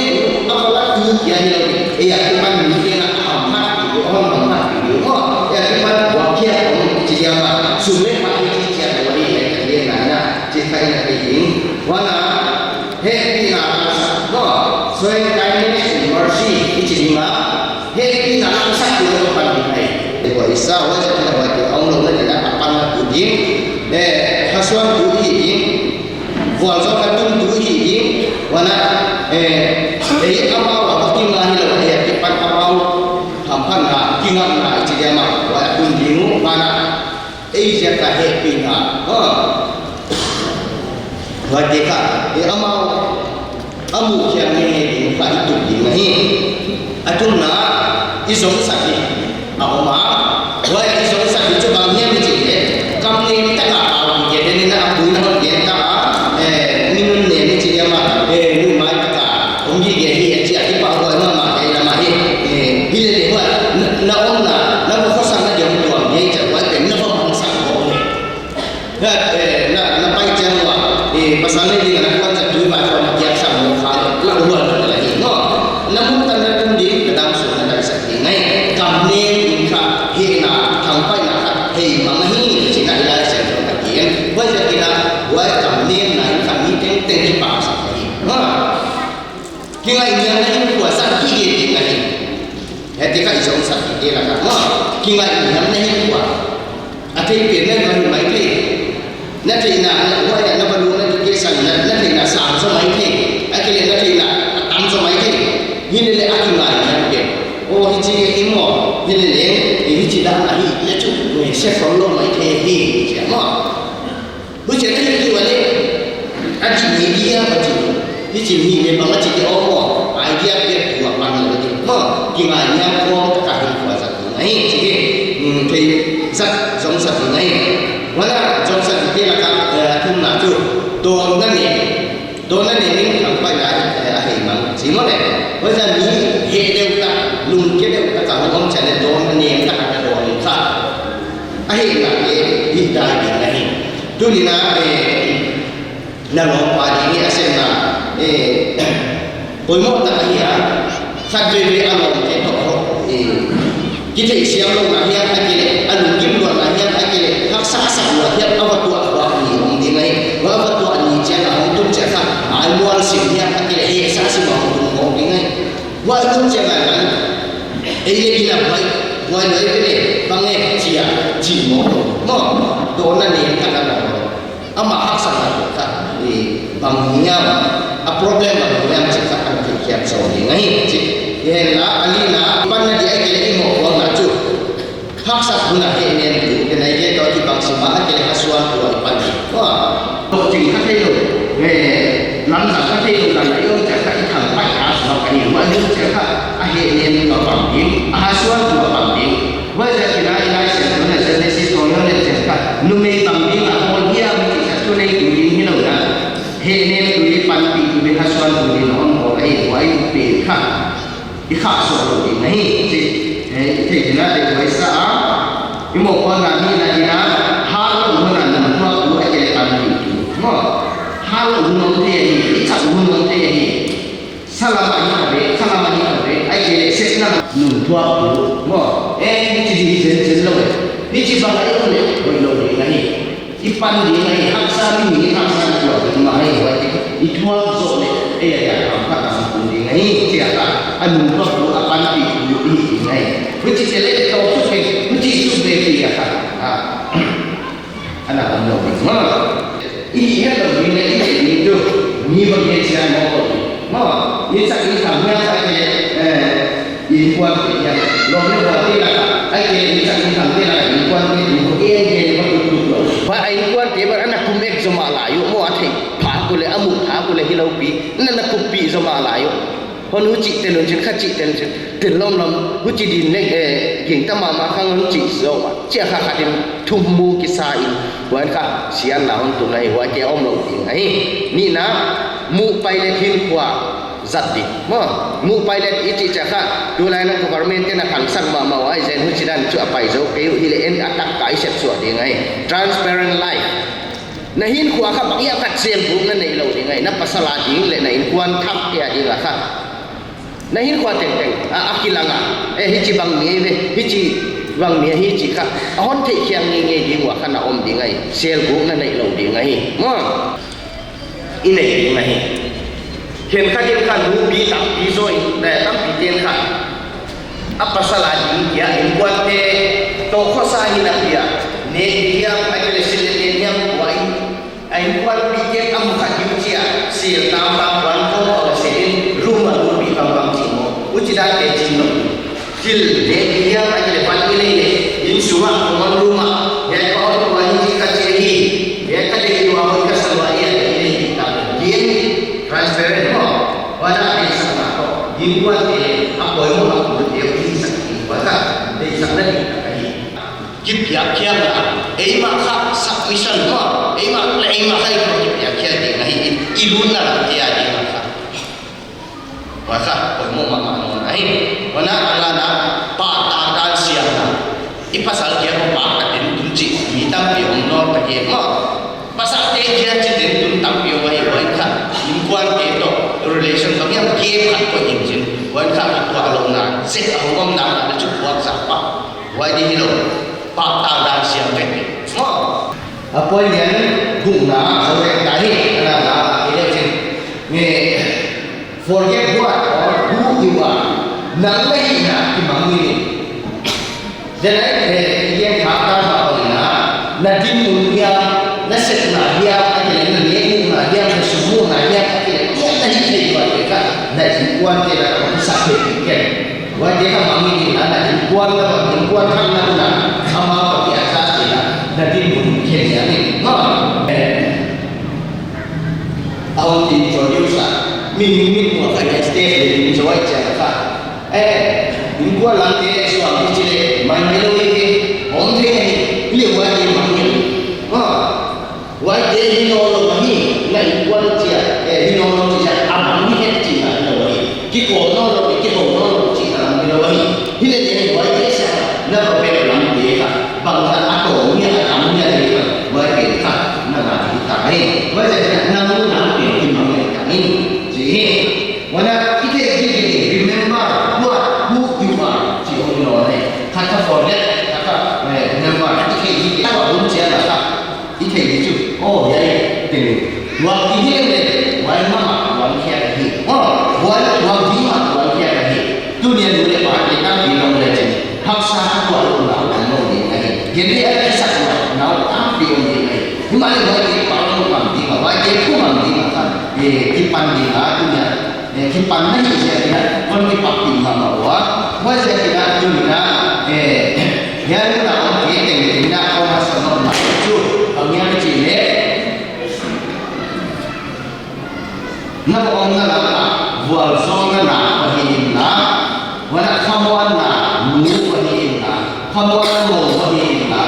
isa wa sa kila wa ke ong lo na kila apan tu ding hasuan tu hi wal so ka tu hi wana ama wa ki ngahi lo ya ki pan amau hampan na kinga na chi dia ma wa tu ding mana ja ka happy na wa de ka amau amu kya ne fa itu ding nahi atuna isong sakit awama wa isong sakit coba nya bijik kamne ta ka awu je de na abu na je ta minun ne ni chi ma lu mai ta ka onggi ge hi chi ati pa wa ma ma ke na ma hi bile le wa na on na ko fa sang na je tu am ye cha wa ke na fa ma sang ko ne na pai cha wa pasal ni na ko cha tu ma ko ya sang mo kha la wa la hi no na mu ta na tum di ka dam su na dai sa ki ngai kam ne in kha he na thang pai na kha he ma ma hi chi na ila sa ko ka ki wa ja ki na wa kam ne na kha ni teng teng ki pa sa ki ha ki ngai nya na ni ko sa ki ge ki ngai he ti ka isong sa ki la ka ha ki ngai nya na ni ko a te pi na ma mai ki na te na wa ya na ba lu na ki sa na te na sa so mai ki a ki le na te na tam so mai ki hini le aki ngai na ke o hichi imo hini le hichi da na hi le chu we se from lo mai the hi ja ma bu che ne ki wa le aji ni dia ba chi hichi ni me ba ma chi ke o mo idea ke ku ma na le ma ki ngai nya ko ta ka hi kwa sa ku nai chi ke thei sat jong sa ku nai wala jong sa ke la ka thum na chu to na ni ni thang pa na a hi ma chi mo le bây giờ ní hệ đều ta lùng cái đều ta cả ông chạy lên đó nó ném ta cả đồ lên sa à hệ là cái hiện đại cái này tôi đi na lo pa đi nghe xem là tôi muốn ta hiểu sát về anh làm cái đó cái thể xem luôn là hiện cái này anh lùng kiếm luôn là hiện cái này hắc sát sát là hiện ở vật tuổi và gì ông đi này và vật tuổi gì chơi là ông tung chơi khác ai muốn xem hiện cái này hệ sát xem ông đi ngay wa lu che ba nan e ye ki la bai wa le ke ne ba nge chi ya chi mo do na ne ka na na ama hak sa na ka ni bang nya a problem ma do yang chi ka kan ki kiap so ni ngai chi ye la ali na pan na di ai ke le mo wa na chu hak sa na he ne du ke nai ye to ki bang si ma ke le aswa ko pan wa to chi ka thei lo lan sa ka thei lo la yo cha ka thang pai a so ka ni wa lu cha ka a he ne ni no bang ding a so ko bang ding wa ja ki na ila se no na se ne si ko yo ne cha ka nu me bang ding a mo dia mi cha tu nei ku ding ni lo na he ne tu ni pan pi ku be ha so ku ni no on ko ai wa ai pe kha i kha so lo ni nei chi te ki na de ko sa a i mo ko na ni na ina ha lo mo na na ma ku a ke pan pi mo halo unong te ni ita unong te ni salama ni be ai ke se na nu tua ku mo ni ji jen lo ni ji ba ai ko le ko lo ni ngai ipan di ngai hak sa ni hak sa tua ni ma ai wa i tua zo le ya ka ka ku ni ngai ti ata anu tua ku apan pi ku ni ngai which is le to su ke which is su be ti ya ka ana anu ma ini ya lo ni ni tu ni bagi dia mo ni sa ni sa nya sa ke in quan ya lo ni ba ti la ai ke ni sa ni sa ti la in quan ni ko ye ba tu lo fa ai quan te ba ana kum ek zo ma la yu mo a thei pha ku le amu tha ku le hilau pi na na ku pi zo ma la yu hon hu chi te lo chen kha chi te lom hu chi din ne ging ta ma khang hu chi zo ma che kha kha din thum mu ki sa in wan kha sian la hon tu nai wa ke om lo ti ngai ni na mu pai le thin kwa zat di mo mu pai le i chi cha kha tu lai na government ke na khang sang ma wa ai zen hu chi dan chu pai zo ke hi le en attack kai set so di ngai transparent life na hin khwa kha ba ya kat sel bu na nei lo di ngai na pasala ding le na in kwan thap ke di la kha na hin khwa teng akilanga hi chi bang ni ve hi chi bang ni hi chi kha hon thei khiang ni nge ding wa khana om di ngai sel bu na nei lo di ngai mo i nei di ngai hen kha din kha nu bi tam bi zo in da tam bi ten kha apasala ding ya in kwan te to khosa hina dia ne dia agile silene dia wai ai kuat pikir am khadim cia sil tam tam wan ko silin rumah rubi kam cimo ucida ke cimo kil ne dia agile panile in suma ko rumah ya ko wai jika cehi ya kali dua ka salwaya ini kita dia transparent ko wana ai sama ko in kuat ke apa yang mau dia bisa waka dei sakna ni kipya kya na ei ma kha submission ma ei ma khai ko kipya kya de nahi ilun na kya de ma kha waka ko mo ma no nahi wana ala na pa ta ta sia na ipasal kya ko pa ka den tum chi mi tam pi ong no ta ke ma pasal te kya chi den tum tam pi wai wai kha in kwan ke to relation ko ya ke khat ko in jin wan kha ko along na se ko ngom na na chu wa sa pa wai di hilo pa ta dan siang ke mo apa yang guna sore tadi adalah election ni forget what or who you are nang lahi na timang ni jadi yang kata bahawa na dimulia na set na dia akan na ni na dia na semua na dia akan dia tadi saya buat na kuan dia nak sakit kan wa dia kan mangi na kuan kan na sama biasa dia nanti mungkin ya ni tahun introduce min mo ka stage ni joy cha in gua lantai suami cile main melo ini onde ni wa ni mangi wa de ni no lo mahi na igual cia ni no lo cia abang ni het cia na wa ki ko no lo ki ko no lo cia na wa hile de wa de sa na ba pe lam de ka bangsa atau ni akan ni de ka wa de ka na na kita ni wa de na mu na de ki mangi ka ni ji wana ite ji remember what who you are ji ho no ne kata forget kata remember ite ji ta wa bun cia la ka ite ji chu oh ya de wa ki ni ne wa ma wa kia hi wa di ma wa kia hi tu ni du le pa ni ta bi long le chen haksa ko lo na kan no ni ai gen ni ai sa ko na ta bi on ni ai ni ma le wa ki pa lo pa di ma wa ki ku ma di ma kan ki pan di ha tu nya ki pan na ni sia ni kon ki pa pi ma wa sia ki na tu ni na ya ni na on ki teng ni na ko ma sa no ma chu ang ya chi le na on na la wal song na pa hi na wana khamuan na mu pa hi na khamuan mo pa hi na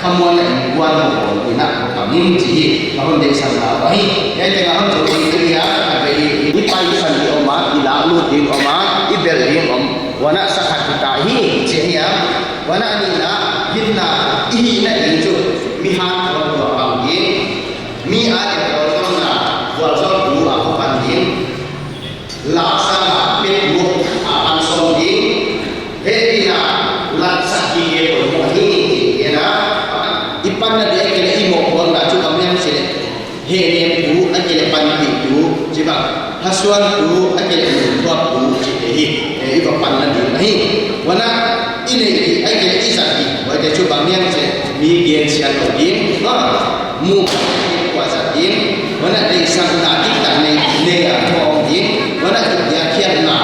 khamuan na kuan mo ko na ko nim chi ka hon de sa la ba hi ya te ga hon chu ni ya ka be ni pai san ni oma ila lu ding oma I bel ding om wana sa khat ta hi che ya wana ni na hin na I na ni chu mi ha ko ko pa gi mi a de ko na wal so du a ko pan ding laksana pet bu apan som ding hedina laksaki ye ko mo hi ye na ipan na de ke imo ko na chu kam yang se he ne bu akele pan bi du jiba haswan du akele ko bu ji hi e ba pan na di nahi wana ine akele isaki wa de chu bang yang se mi gen sian ko ding mu kwa sa ding wana de sang na dik ta ne ya ko ding wana ya kian na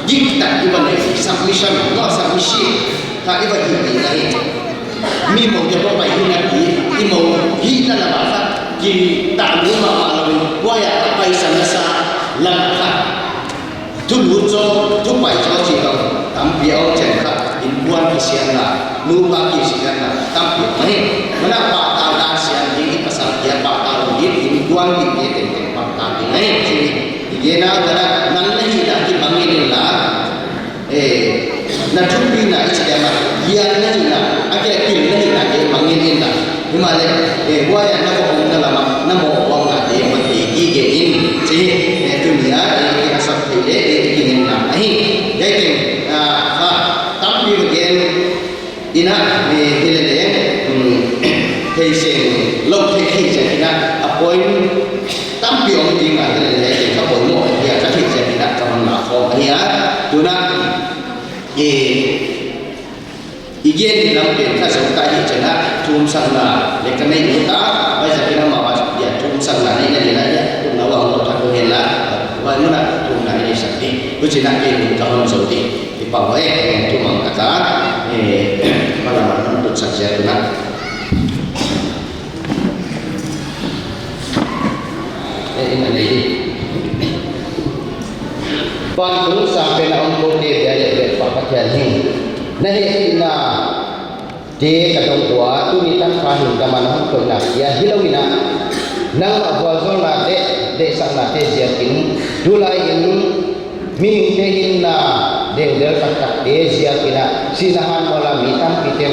dik ta I ban submission no submission ta I ba hi nahi mi mo je ba hi na I mo hi na la ba fa ki ta lu ma ma la wa ya ta pai sa na sa la kha tu lu cho tu pai cho chi ka tam piao chen kha in buan ki sian na lu ba ki sian na tam pi nahi mana pa ta da sian ni pasal dia pa ta lu ni in buan ki ke te pa ta ni nahi chi ye na gara nan nahi da ki bangi ni la na tu pi na chi da ma ya nahi na ake ki nahi na ke bangi ni na ni ma le wa ya na ko na la ma na mo wa na de ma ti ki ke in chi tu ni ya ki asap te le ki ni na nahi ya ke ha tam pi again ina hele de thei sen lo thei ki cha ina appoint tam pi ong ti ma hele de ka bo mo ya cha thei cha ina ka na ko ya tu na lo thei ki cha ina appoint tam pi ong ti ma hele de ka bo mo ya cha thei cha ina ka na ko ya tu na เอ e เอ e เ e อ e เ e อ e igen di lam pen kha so ta hi chana thum sang na le kan nei mu ta bai sa kina ma wa ya thum sang na nei na ni na ya thum na wa mo tha ko hen la wa nu na thum na ni sa ti ku china ke ni ka hon so ti ti pa wa e tu mang ka ta ma la ma tu sa sia tu na ina nei pan tu sa pe na on ko ti ya le pa pa kya ni na he na de ka dong tua tu ni tan kha hin ka man hon ko na ya hilawina nang abwa zo la de sang na te sia kin dulai in ming te hin na de tak de sia kina sinahan wala mi tan pi te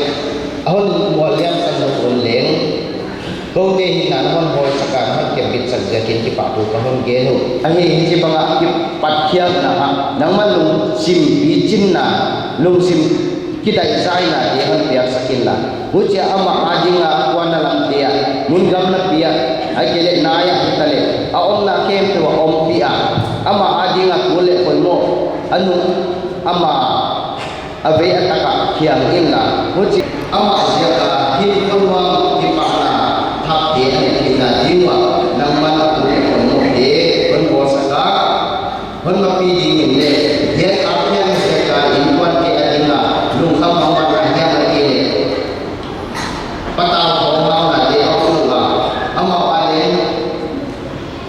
ahon waliam san no on leng ko te hin na hon hoi saka hon ke bit sak sia kin ki pa tu ka hon ge no ahi hin ji banga ki pat khiam na ha nang man lung sim bi chin na lung sim kita isai na dia han pihak sakin la mucia ama ajinga wana lam dia mun gam na pia akele naya hitale a om na kem to om pia ama ajinga kule ko mo anu ama ave ataka kiang inna muci ama siaka hin konwa hipana thap dia ni na jiwa nang man kule ko mo de kon bo saka kon ma pi ding le ye apya siaka in kwan ke ajinga lung kham ma wa ya la ke patao ko ma na de au wa ama wa le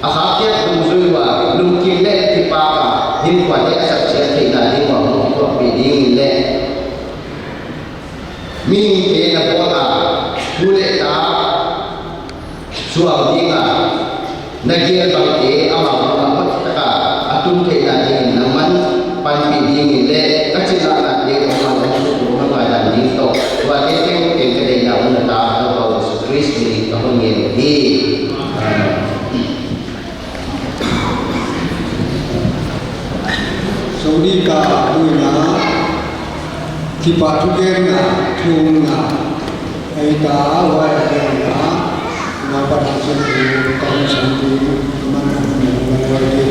a ha ke dum zui wa lung ki le ti pa ka hin kwa de asa che ti na ni wa mo ko pi ding le min ke na ko la tu le ta suam dinga na ge ba ke ama ma ma ta ka atum ke na ni na man pan pi ding le ka chi la na de ko ma dan ni to wa ke ke de na un ta ko Yesus Kristus ni ko ngin hi Saudi ka tu na ki pa tu ke na thum na ai ta wa ke na pa ta se ni ka san tu man na wa ke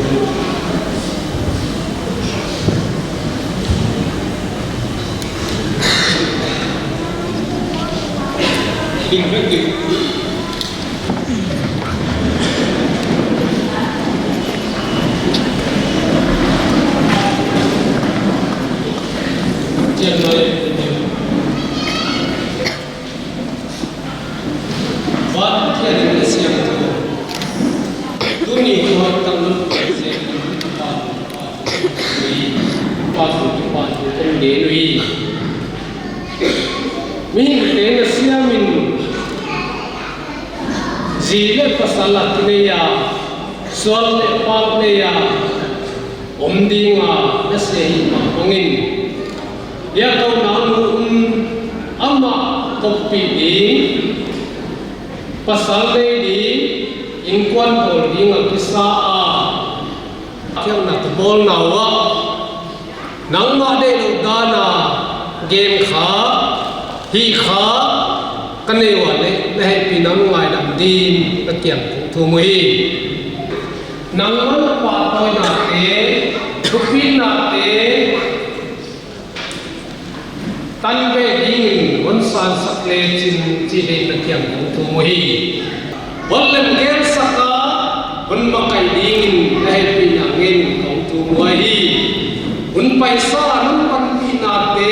Zile pasalat ne ya sol le pak ne ya omdinga nase ma ongin ya kau namu ama kopi di pasal ne di inkuan holding kisa a kyang na bol nawa nang ma de lo dana game kha hi kha kane wale le pinam ngai dam din la kiam thu mui nang ma pa toy na te thupin na te tan be ding on san sakle chin chi de la kiam thu mui wal ger saka on ma kai ding le pinam ngin kong thu mui un paisa nun pan pina te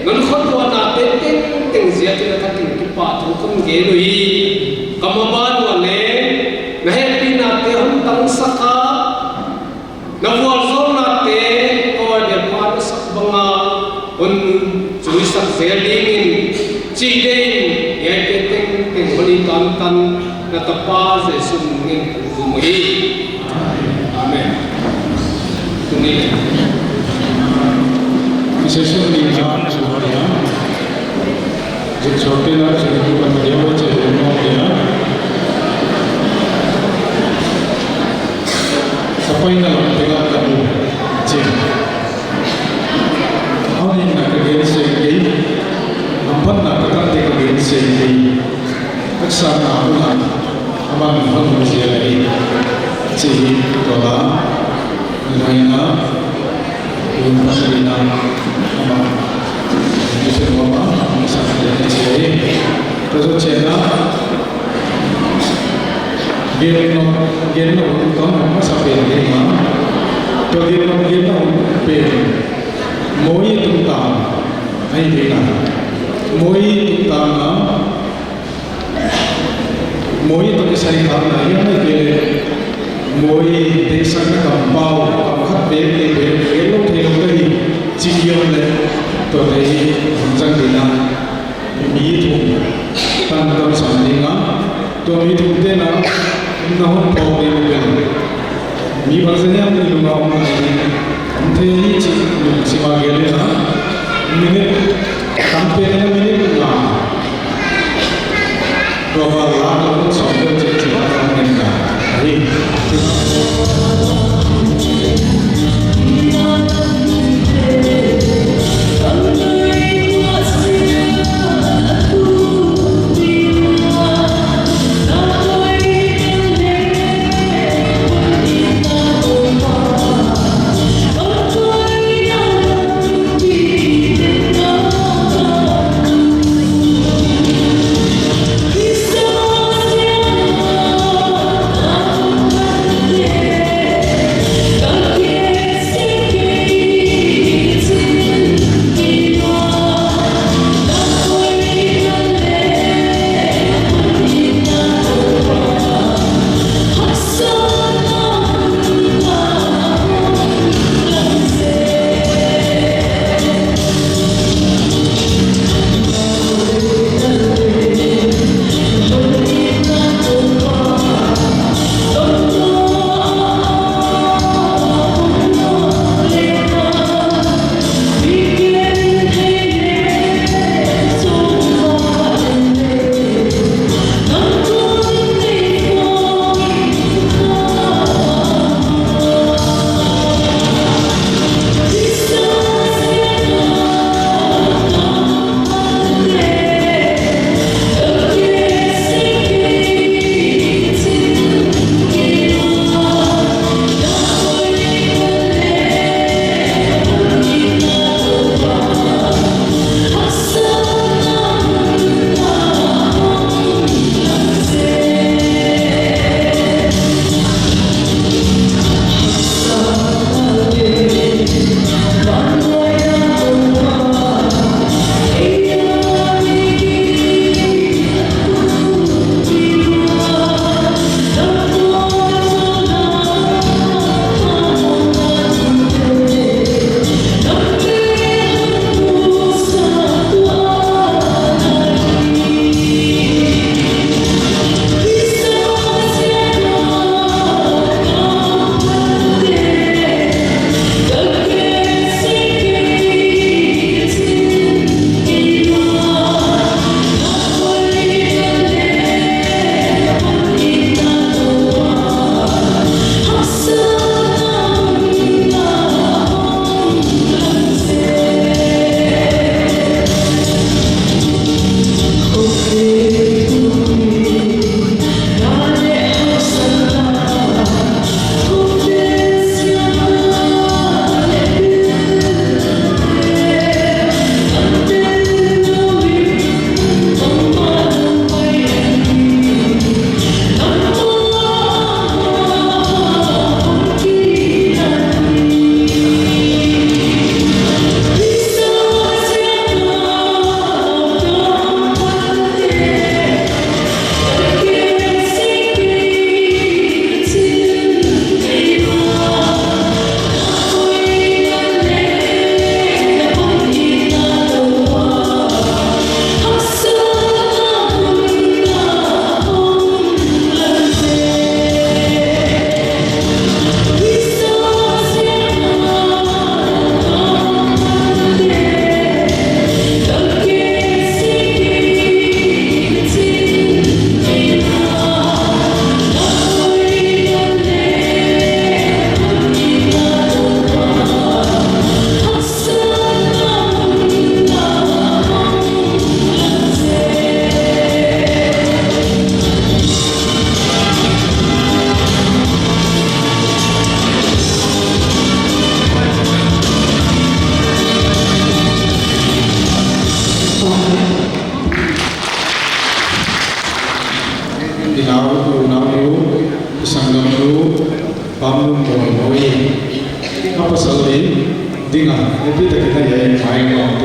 nun khot wa na te teng zia te ka ting ki pa thu kom ge lui kamaban wa le na he pina te hon tang saka na wal zo na te ko de pa sak banga un chui sak feeling in chi de ye te teng holi tan na ta pa se sum ngin thu mui amen tuni विशेषण निजाम सुधारिया जो छोटे ना छोटे बंदे बच्चे दोनों दिया सफाई ना लगेगा करूँ जी हम इन नगरीय से गई नंबर नगराते नगरीय से गई अक्सर ना हुआ हमारे मन में से लगी जी तोला लाइना Terima kasih. Terus chena geno kong sampai lima. To geno pe moi tungtang ai dina moi tungtang moi to kesari karna yang ke moi desa ka kampau khat be lo thelo kai chiyo le to dei jang dina mi thu tan tam sam dinga to mi thu te na no to be be mi bazanya ni lu ma ma ni te ni chi si ma gele na minute campaign na minute na to ba la to so ko chi chi na ni ka ai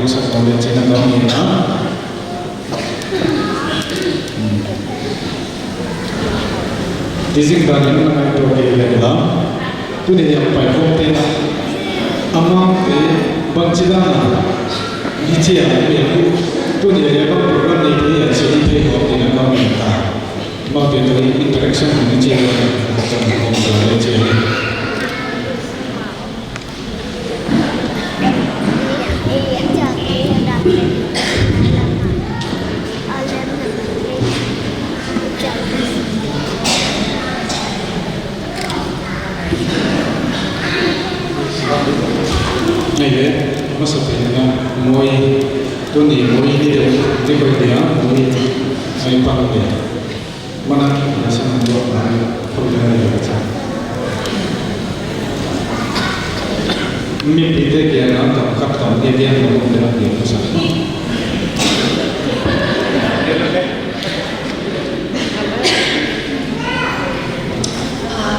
yang sakit cina kami na. Dising bagi mana itu kita tu ni yang paling penting. Amang bang cidana dicia itu tu ni yang program ni dia jadi pihak dengan kami na. Mau dia tu interaction ni cia macam cia. Ini masa punya moi tu ni moi ni dia dia moi saya paham dia mana rasa untuk program dia macam mimpi dia dia nak kapten dia nak dia macam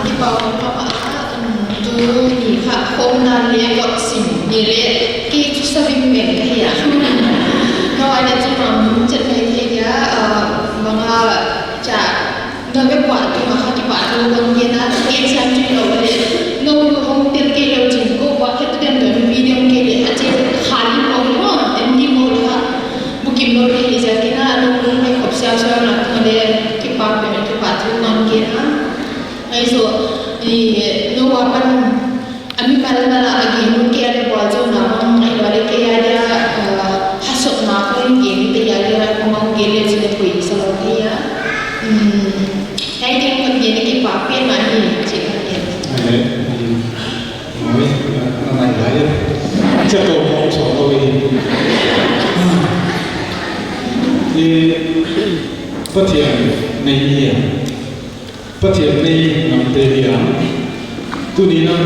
di bawah apa tu ni hak komunal yang vaksin ni ki susah bimbing kaya kalau ada cuma cerita dia mga cak nabe buat tu mah di buat tu kan dia nak exam tu lo le no home tir ke lo jin ko buat itu dan tu video ke le aje khali mo empty mo ha bukim lo ke dia kena no mai kop sia sia nak ngade ki pa pe tu buat tu kan dia ai so ni no apan ami parana lagi mungkin ada buat tu nama ai wale ke ada hasuk na ko ni ke ada komang gele sini pui selalu dia hai dia kan dia ni pape mani cik dia moi nama lain jatuh mau soal ini di petian ni petian ni nampak dia tu ni nam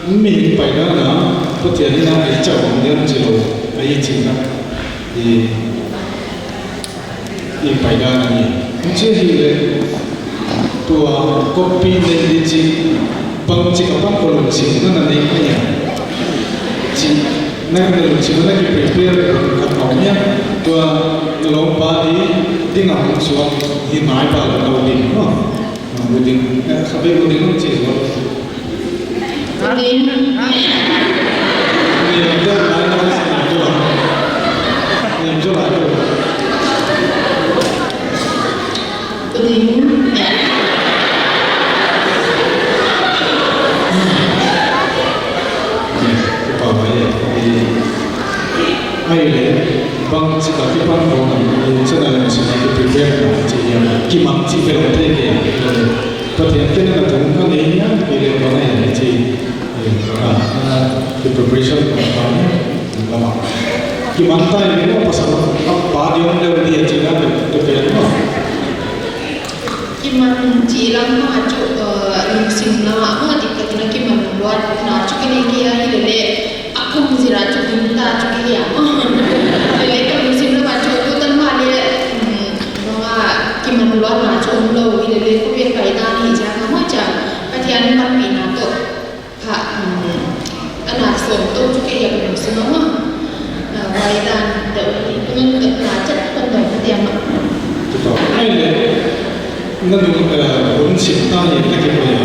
mi pai dah na petian ni nam jauh dia jauh ai cinta di pai dah ni jadi le tua kopi ni di bang cik apa kalau sih mana ni punya cik nak kalau sih mana kita prepare katanya tua lomba di ngam suam di mai pada kalau di buding kabe buding cik so buding ni ada lain macam tu lah ni tu lah buding ai le bang si ka ki pan ko na ni sa na si ki prepare na chi ya ki mang chi fe lo te ke pa te ke na ta ka ni ya ki le ba na ni chi ki preparation ko pa ni la ma ki mang ta ni no pa sa pa di on le di chi na te pe no ki man chi lang ma chu sim na ma di ka na ki man buat na chu ki ni ki ya hi le aku muzira chu dinta chu ki ya le ka musim na chu tu tan ma le ma ki man luar na chu lo i le ko be kai da ni ja ma cha ka thian man pi na to ha ana som to chu ki ya ko musim ma wai dan de ni ngun ka na chat kon do ka tiam betul ai le nanu un sim ta ni ka ke pa ya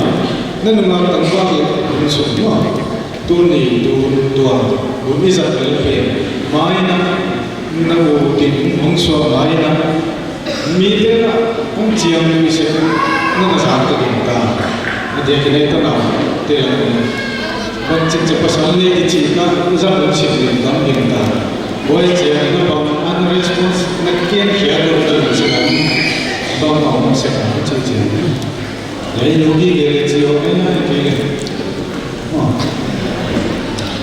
nanu ma tang ba ke un som no tu ni tu tua un isa pe mai na na wo tin hong so mai na mi te na hong chiang ni se na na sa ta din ta ade ke ne ta na te la bang chin che pasal ni ki chi na za lo chi din dam din ta boy che na ba an response na kien khia do ta se na ba ma se ka chi chi ya yogi ke le chi ho na ke le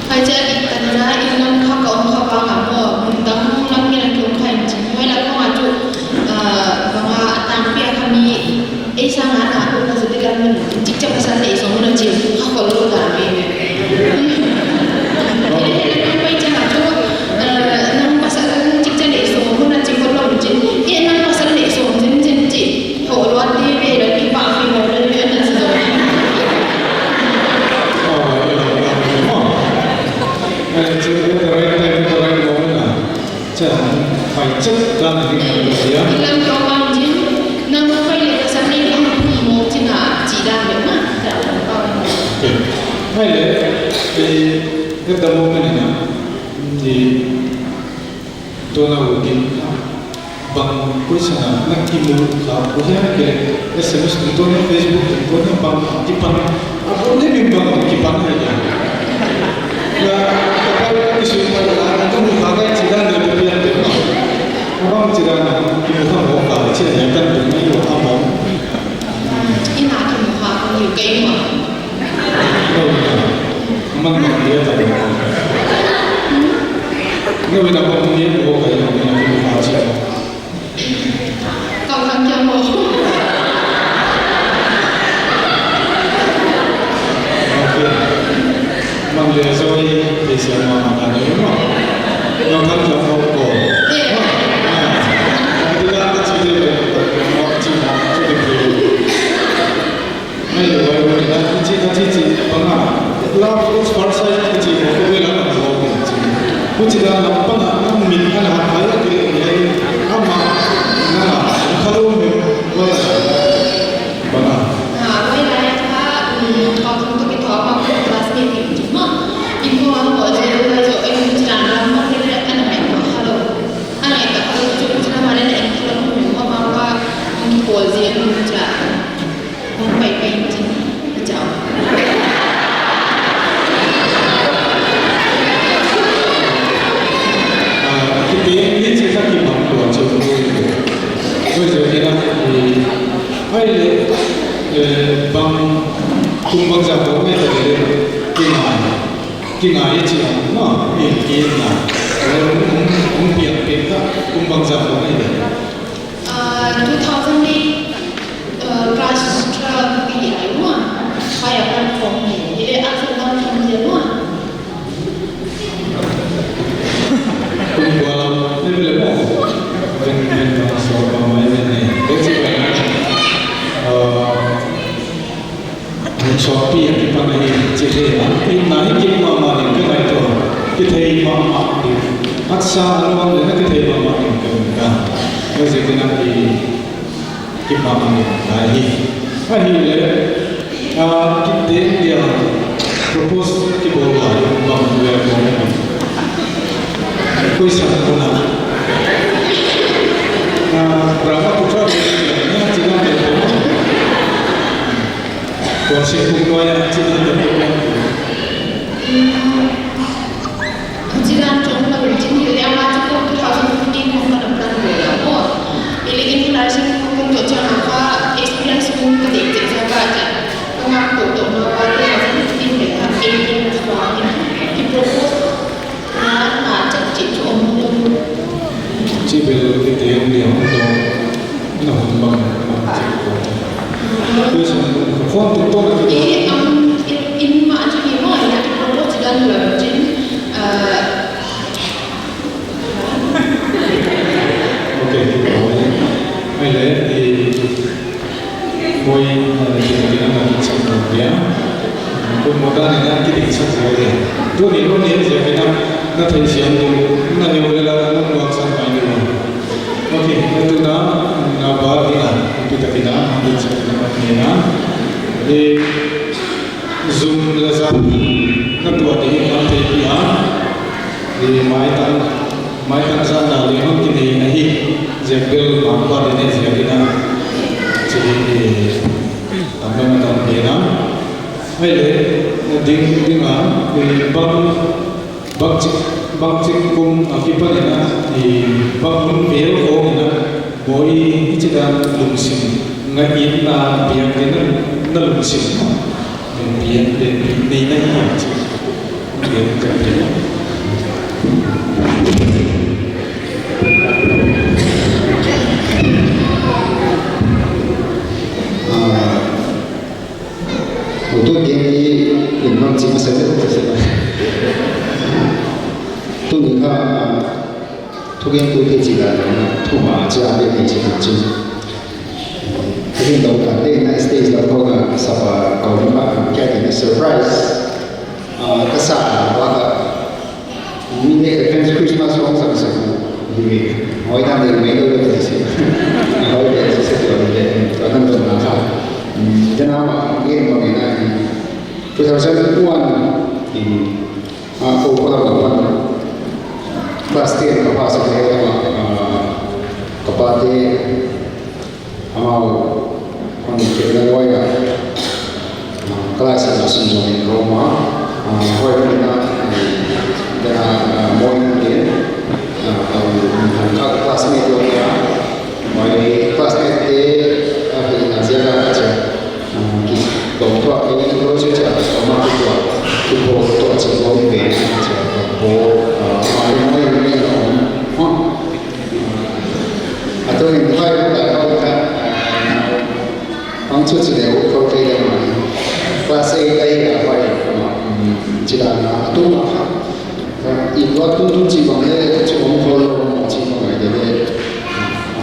aja ikanna inan kha ka om kha ba nga mo mundang lam ni na kyong khain chin wai la ko ma chu banga tam pe khami e sang ana ko na zati kan mun chik chak sa se so mun chi kha ko lo da me pai cha na chu nam pasal chik cha le so mun na chi ko lo chi e nam pasal le so jin jin chi ho lo ti be da ki pa fi mo le na sa 자, 발적 가는 게 뭐야? Ilang trauma din na mapay sa sarili ang mo tina jida mo na dapat hay là cái tâm cái này nè thì tôi nào cũng bằng cái sự năng kim mũ là có thể cái SMS của tôi trên Facebook của tôi bằng cái phần aku ni memang cái phần này ya và cái sự mà là tôi muốn cái chỉ là để thực hiện được nó không chỉ là cái một thằng bóng cả chỉ là những cái chuyện này một thằng bóng ina kim ha ko nhiều cây mà mang dia tak ada. Ni kita pun dia buat kaya ni kita baca. Kau kan kia mo Okay. Mang dia soi di sana makan ni mah. Nak kan jauh ko. Kita ada cerita mau cerita Mai lepas kita cerita pernah. Love is first sight which is what we learn about it. Which is a number of min and a higher grade. Ama, Nana, Kalu, Bana. Với lại con chúng tôi thọ bằng classmate thì chúng nó info anh gọi cho tôi rồi em chỉ làm nó cái anh này có hello anh này cả hello chúng chúng nó mà lên em hello mình có bao qua anh của riêng mình trả mình phải chính chào Ini cerita kita buat sebelum itu. Jadi kita ini bang kumbang jatuh ni tadi kina itu mana ini orang biar kita kumbang jatuh ni. 2008 class 12 ปีอะไรวะใครอยากเป็นของนี่เรียกอาชีพนั้นทำเยอะวะ Kumpulan ni boleh buat dengan soal main ni. Jadi Shopee yang kita ni jadi ini naik kita mama ni kita itu kita mama ni aksa anuan ni kita mama ni kita. Jadi kita ni kita mama ni naik. Hari ni kita dia propose kita boleh buat dua orang. Koई sangat berapa putra berapa cina berapa kursi kumpulan yang cina berapa cina cuma bercini dari awal cukup 2015 kumpulan berapa ini informasi untuk jangan apa experience pun ketik saya baca mengaku untuk melakukan 2015 dengan ini semua di propose chỉ về cái tiền điểm nó bằng tôi sẽ phong tục tốt là in mà cho nhiều mọi là cái product chỉ đang là chính ok hay đấy thì mỗi chuyện nó là một trong nhé tôi một cái này là cái định sắc rồi đấy tôi nghĩ luôn đến giờ cái năm nó thấy chuyện nó nhiều là nó loạn sang phải nhiều ok itu dah apa dia kita ambil sekarang ni na di zoom lazat ketua di kantor dia di mai tan sana lehon kini nahi jebel bangpa ini jadi na jadi tambah macam dia na hele ding di bakcik kum akibat ina di bangun bel ko ina boy icida lungsim ngayin na biang kena na lungsim biang den ni na ya biang kena untuk dia memang cuma saja tôi nghĩ là tôi nghe tôi thì chỉ là thu hỏa cho anh em chỉ là chính cái đầu cả đây United States là tôi là sao mà có những bạn cái cái surprise cái sao là mình để cái Christmas không sẵn sàng hỏi thăm được mấy đôi thì sẽ hỏi về sẽ được về và thăm được là sao cho nên mà cái mà ngày nay tôi theo sẽ rất quan thì cô có làm một class 10 capacity kapate amal on kita loya kelas yang sunjung di Roma hoy kita dengan moin dia kalau classmate loya moin classmate kita siapa aja đồng thuận cái lối chơi chợ có mang cái bộ tổ chức lối về bộ nói như thế nào tôi hình thay cũng là câu khác chút chỉ đều câu cây đây mà class A đây là vậy chỉ là tu mà khác ít quá tu chỉ bằng cái chỉ bằng follow chỉ bằng cái đấy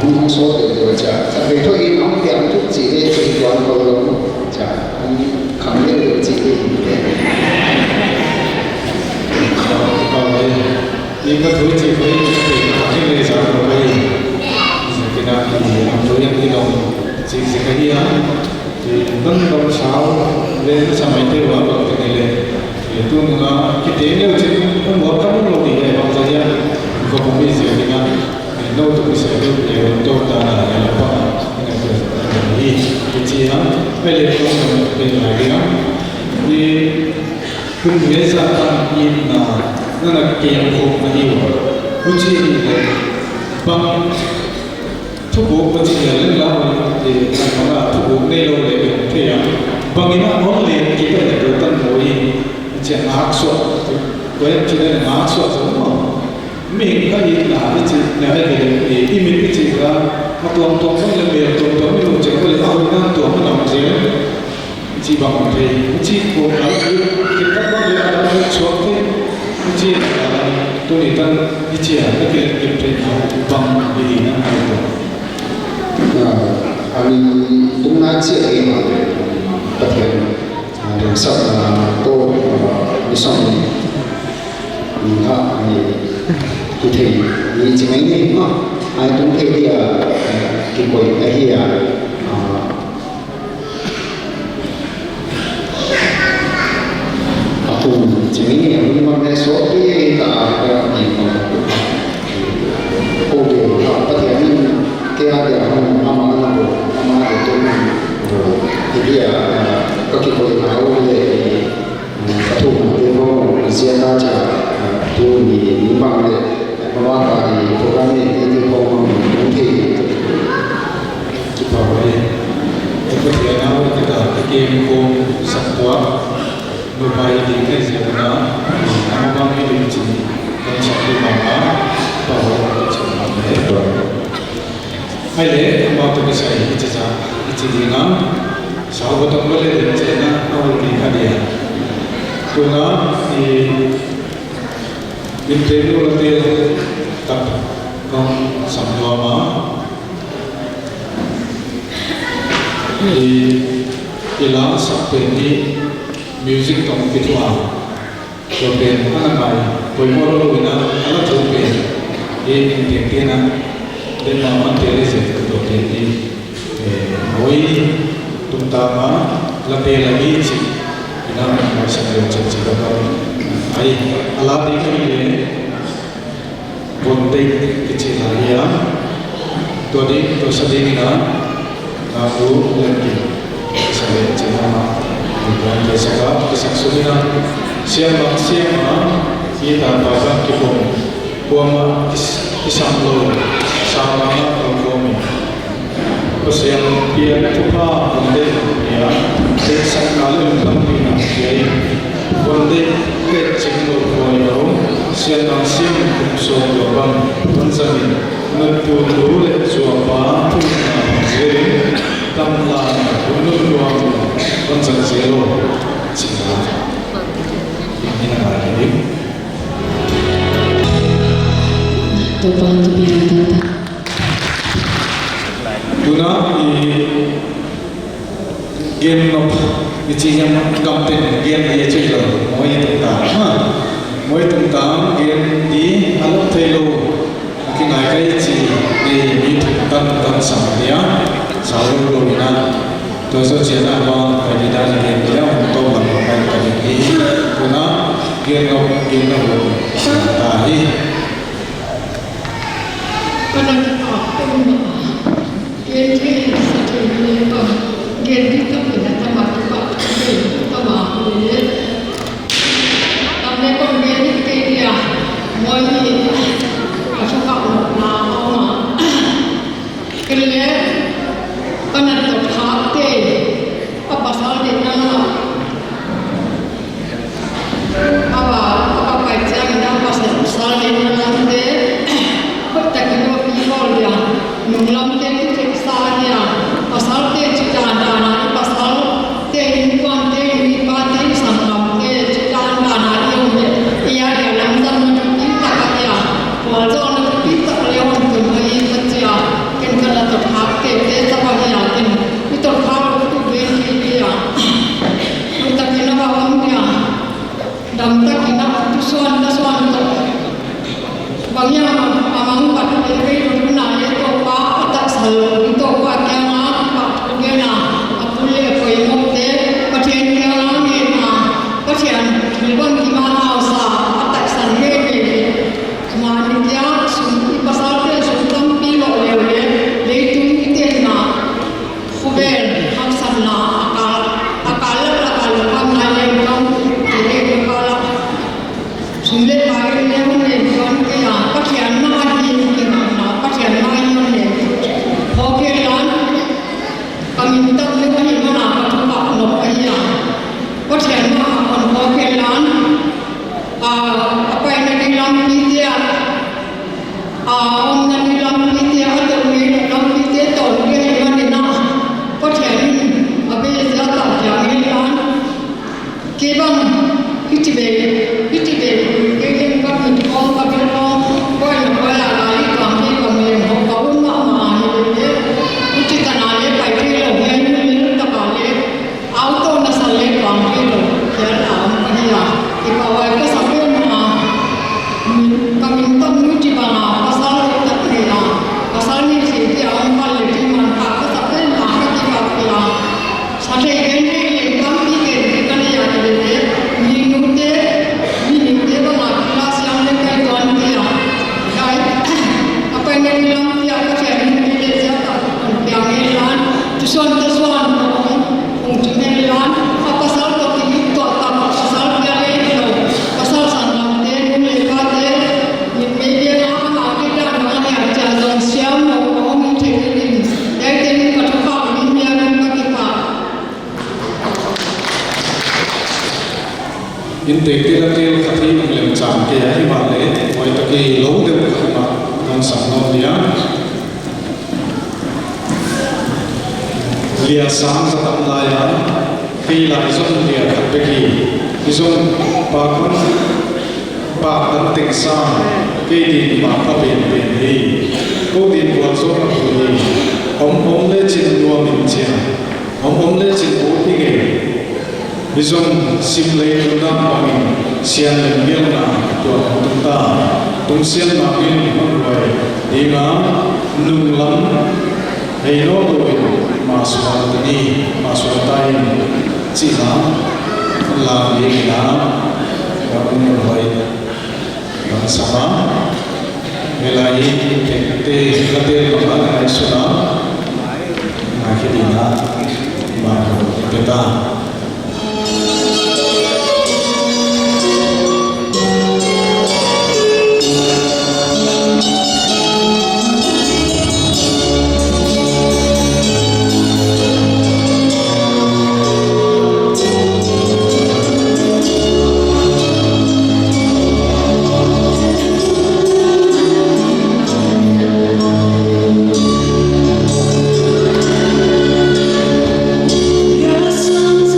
không số được rồi chả vì thôi ít không tiền tu chỉ để chỉ toàn follow chả không khẳng định được chỉ để nhưng các thứ chỉ với cái này sao được đây thì là tôi nhận đi đâu chỉ cái gì á thì vẫn còn sao lên sao mấy thứ vào cái này lên thì tôi muốn cái tiếng nếu chỉ không muốn các món đồ thì này bằng gì á có không biết gì thì là đâu tôi sẽ được để tôi ta là apa ini kecil boleh tôi bên ngoài kia thì kebiasaan ini là cái không có nhiều uji bằng thuốc bổ có chỉ là lên lao thì nó là thuốc bổ đây lâu để thì bằng cái nó món liền chỉ cần là đầu tân mỗi chuyện ác suất với chỉ là ác suất giống mà mình có gì là cái gì là cái gì thì mình cái gì là mà tuồng không là biệt tuồng mình chỉ có là hơi năng tuồng nó làm gì chỉ bằng thì chỉ có là cái các con người ta nói suốt thế chỉ là tôi nghĩ rằng cái chỉ là cái kiểm tra bằng cái gì nó hay được anh cũng nói chuyện với mà có thể đường sắt cô đi xong họ thì chỉ mấy ngày mà ai cũng thấy bây giờ cái quầy cái gì aku chỉ mấy ngày nhưng mà cái số cái cả cái gì mà cô thì họ có thể cái ada ama itu dia kaki boleh tahu le satu demo siapa aja tu ni memang le melangkah di program ini program mungkin kita boleh itu dia tahu kita game kom satwa mobile di siapa nama kami di sini dan satu nama bahwa itu hay lẽ bao tôi sẽ chỉ đi ngắm sau đó tôi mới lên trên nó đâu thì cái gì tôi nói thì mình thấy lúc đầu tiên tập con sắm đồ mà thì cái lá sắp đến đi music trong cái thua rồi bên anh này với mỗi lúc mình anh thua bên thì mình tiền tiền anh dan nama terus itu jadi moi terutama lebih lagi sih kita masih ada cerita ai alat ini bontek kecil ya tadi tu sedih kan aku lagi saya cerita bukan biasa kesaksian siapa kita bahkan kipong buama isam lo sama performing. Terus yang dia coba bonding ya, sesak kali mendampingi dia. Bonding kecil berkoordinasi, siapa unsur dalam penzamin, mentuju le suapa jadi tamlan untuk doang penzamin cina. Ini nama ini. Topang tu biar Tuna game of which yang content game dia cerita moi tentang game di alam telo mungkin naik tôi sẽ chia sẻ con phải đi ra cái điều tôi bằng cái cái của nó kiên ngọc ta đi Karena kita Genti satu lima Genti tu kita tambah tempat kita mahu ni. Tapi kalau Genti dia mau ni macam kau nak awak. Kerana karena tu hati apa sahaja dia nak apa baca kita apa sahaja dia nak dia. Tak kena fikir dia, mungkin kita kisah dia, pasal dia cerita dana, pasal dia lingkungan dia lingkungan dia sangkap dia cerita dana dia dalam zaman kita kaya, walau kita lewat dunia kerja, kita terhad dia sebagai yang kita terhad itu dia, kita kena bawa dia, dan kita kena tujuan tu. Banyak amang pada diri dunia itu pak tak selalu itu pak yang pak dia nak boleh koi mukte pasien yang ni pasien lepas di mana usah tak sendiri semua ni dia pasal dia sudah pilih oleh itu kita nak kuber hamsan nak akal kami yang jadi akal sulit bagi dia menentukan pasien mana yang pasien mana yang hokelan kami minta mereka ni mana tempat nak ayah pasien mana pun hokelan apa yang dalam media orang dalam media atau dalam media tahu dia mana nak pasien apa yang saya jangan kebang hitibel kebang kami orang Integritas hati yang cantik ya balik, mau itu ke laut itu apa dan sangat dia. Lihat sang setan layan, pilih izon dia terpegi, izon pakun pak dan sang, kini apa benda kau di buat seorang pun, om le cint dua minci, om le cint bukti ke. Bizong simlay tunda pangin sian lembir na tuan tunda tung sian makin magway dinga nunglam hino doin maswal tani maswal tayin cina lagi na wakun magway ang sama melai kete katil mga ay suna nakidina bago kita Your songs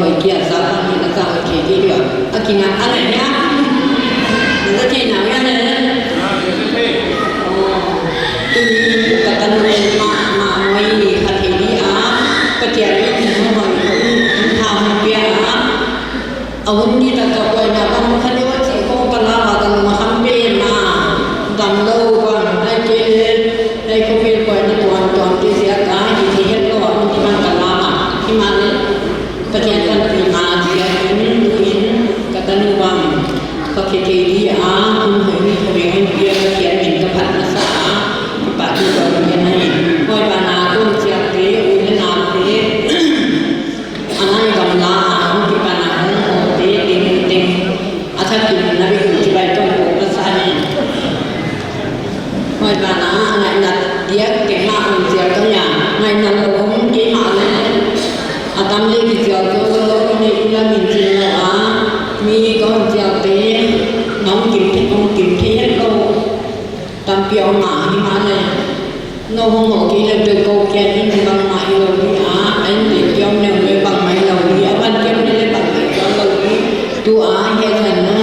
hồi kia sao thì nó sao thì đi được khi nào ăn này nhá nó có thể nào ra này từ kata nulis mà ngoài hạt thì đi cái chuyện này thì nó hỏi cũng thao bia ông đi ta có quay nào không khai đi chỉ có cái lá và tầng mà không bia mà tầm lâu còn ai chơi ai không biết quay đi toàn toàn cái gì cả thì hết rồi thì mang cái lá mà khi mà cái chuyện kan terima dia ini kata nuang pakai dia pun hari hari dia kian minta nasa pak tu dia naik koi bana tu siap dia udah nanti anak gamla kita bana dia ting asal kita nabi kita itu pasal koi bana anak dia kena dia tu ya ngai nak orang dia mana atam le ki jao to ni ila min chin la mi ko jao te nong kim the lo tam piao ma hi ma ne no hong ho ki le de ko kya ni bang ma hi lo ni anh le piao ne le bang mai lo ni ban piao ne le bang mai lo ni tu ye than na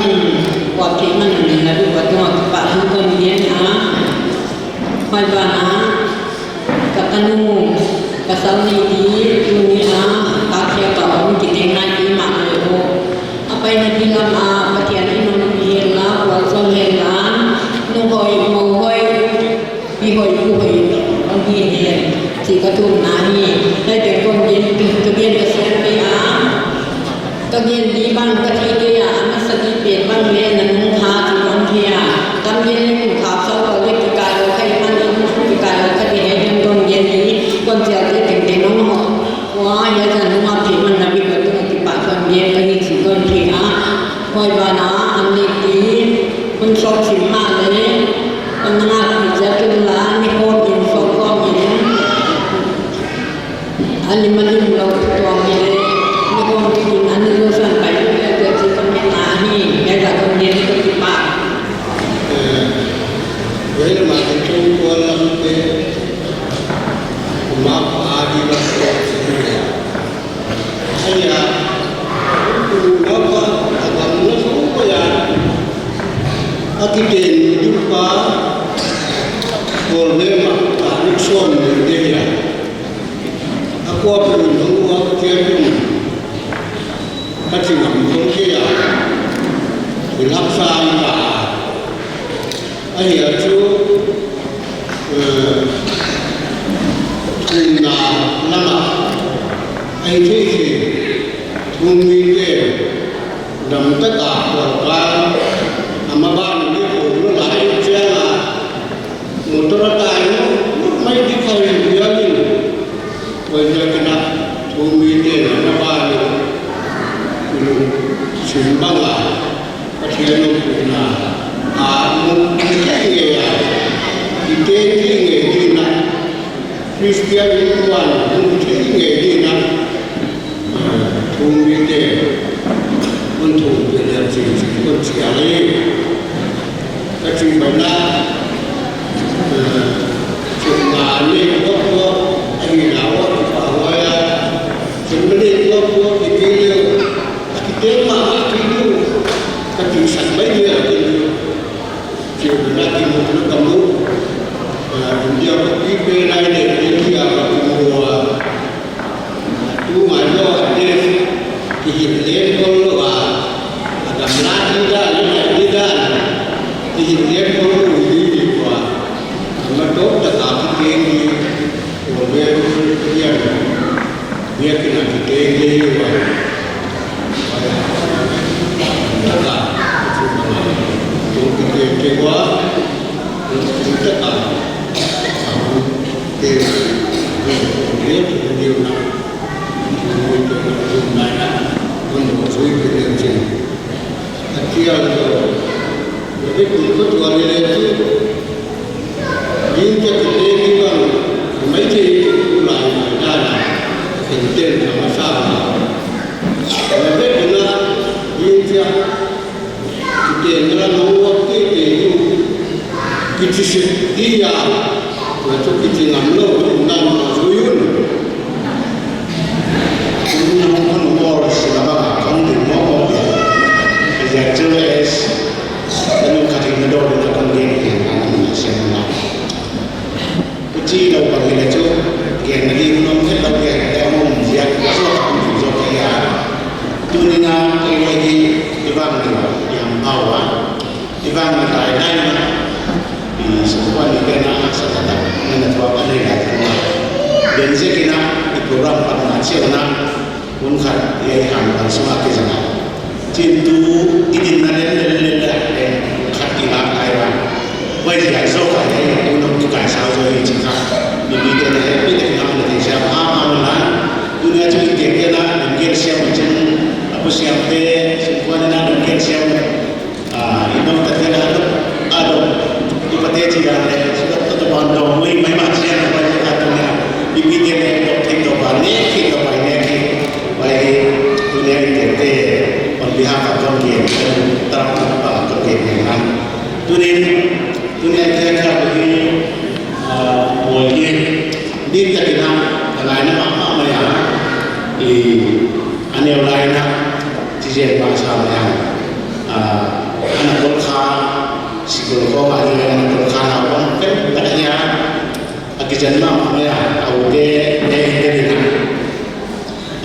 kwa ki man ni la du ba to pa hu ko ni na pai ba na katanu pasal ni dunia akhir tahun kita nanti makhluk apa yang bilang bagian ini menghela wasul hela nuhoi mohoi bihoi buhoi menghela jika tu nahi dari kemudian kesian kemudian di bang ketiga masa di bang lain dan hati bang dia kemudian kapsal oleh kalau kayak mana kalau kemudian kemudian ini konsep ting nong ho wa ya san ma phi man na bi ko ti pa san ye ka ni si kon thi koi ba na an ni ti kun so si ma le an na ki ja tu la ni ho tin so ko mi ne an ni man ni lo to mi le ni ko ti an ni lo san pa ni le ko ti ko mi na ni ya ga ko ni ko ti pa với mà cái trung quân lâm cái mà đi vào hay là nó có nó không có cái tiền giúp quá còn lên mà cả nước xuân để đây à qua bên nó qua cái chuyện các trường học không kia thì lắp sai cả ai ở chỗ thùng nama ai thế thì thùng mi cái đầm tất cả của ba mà ban cái hồ nó lại che là một chỗ tài nó mấy cái khơi gì đó nhưng bây giờ cái nào thùng mi cái nó ba chuyển băng lại cái chuyện nó cũng là một cái nghề thì cái nghề gì này Christian itu kan mungkin ini nak thùng ini untuk belajar untuk sekali kecuali cuma ni waktu ini awak bahawa sebenarnya waktu dipilih kita mah itu tapi sampai dia itu cuma kita kamu dia pergi lain dia semua tu mana ada kehidupan kalau ada melati dah kehidupan kalau ini kuat maka tetap tinggi oleh dia kena tinggi tetap untuk kita kuat tetap dia điều này untuk suy nghĩ gì kia rồi cái cũng có chùa này lên chứ nhưng cái thực tế như vậy mấy chị cũng lại ra là hình tiền là sao là biết được là nhưng chưa tiền là nó cái tiền cái chi phí đi ra là cho cái chuyện làm lâu chúng ta mà dối hơn chúng ta không có tunina lagi ibang yang awal ibang lain di semua negara asal datang menetapkan negara dan sekina di program nasional unkat yang hamil semua kesana cintu idin naden dan khatilah ayam wajib sokai yang untuk kita sahur jika di bidang ini kita menjadi siapa amalan dunia jadi kita mungkin siapa macam apa siapa semua nana mungkin siapa imam terkena ada ipatnya jika sudah tetap bandung mai macam apa yang katanya di bidang ini kita banyak kita banyak baik dunia ini kita on behalf of Gambia terhadap Gambia dunia kita begini boleh di terkena lain apa ya aneh lain jadi bahasa yang anak golkar si golkar ada anak golkar apa kan katanya akibat apa ya aude terkena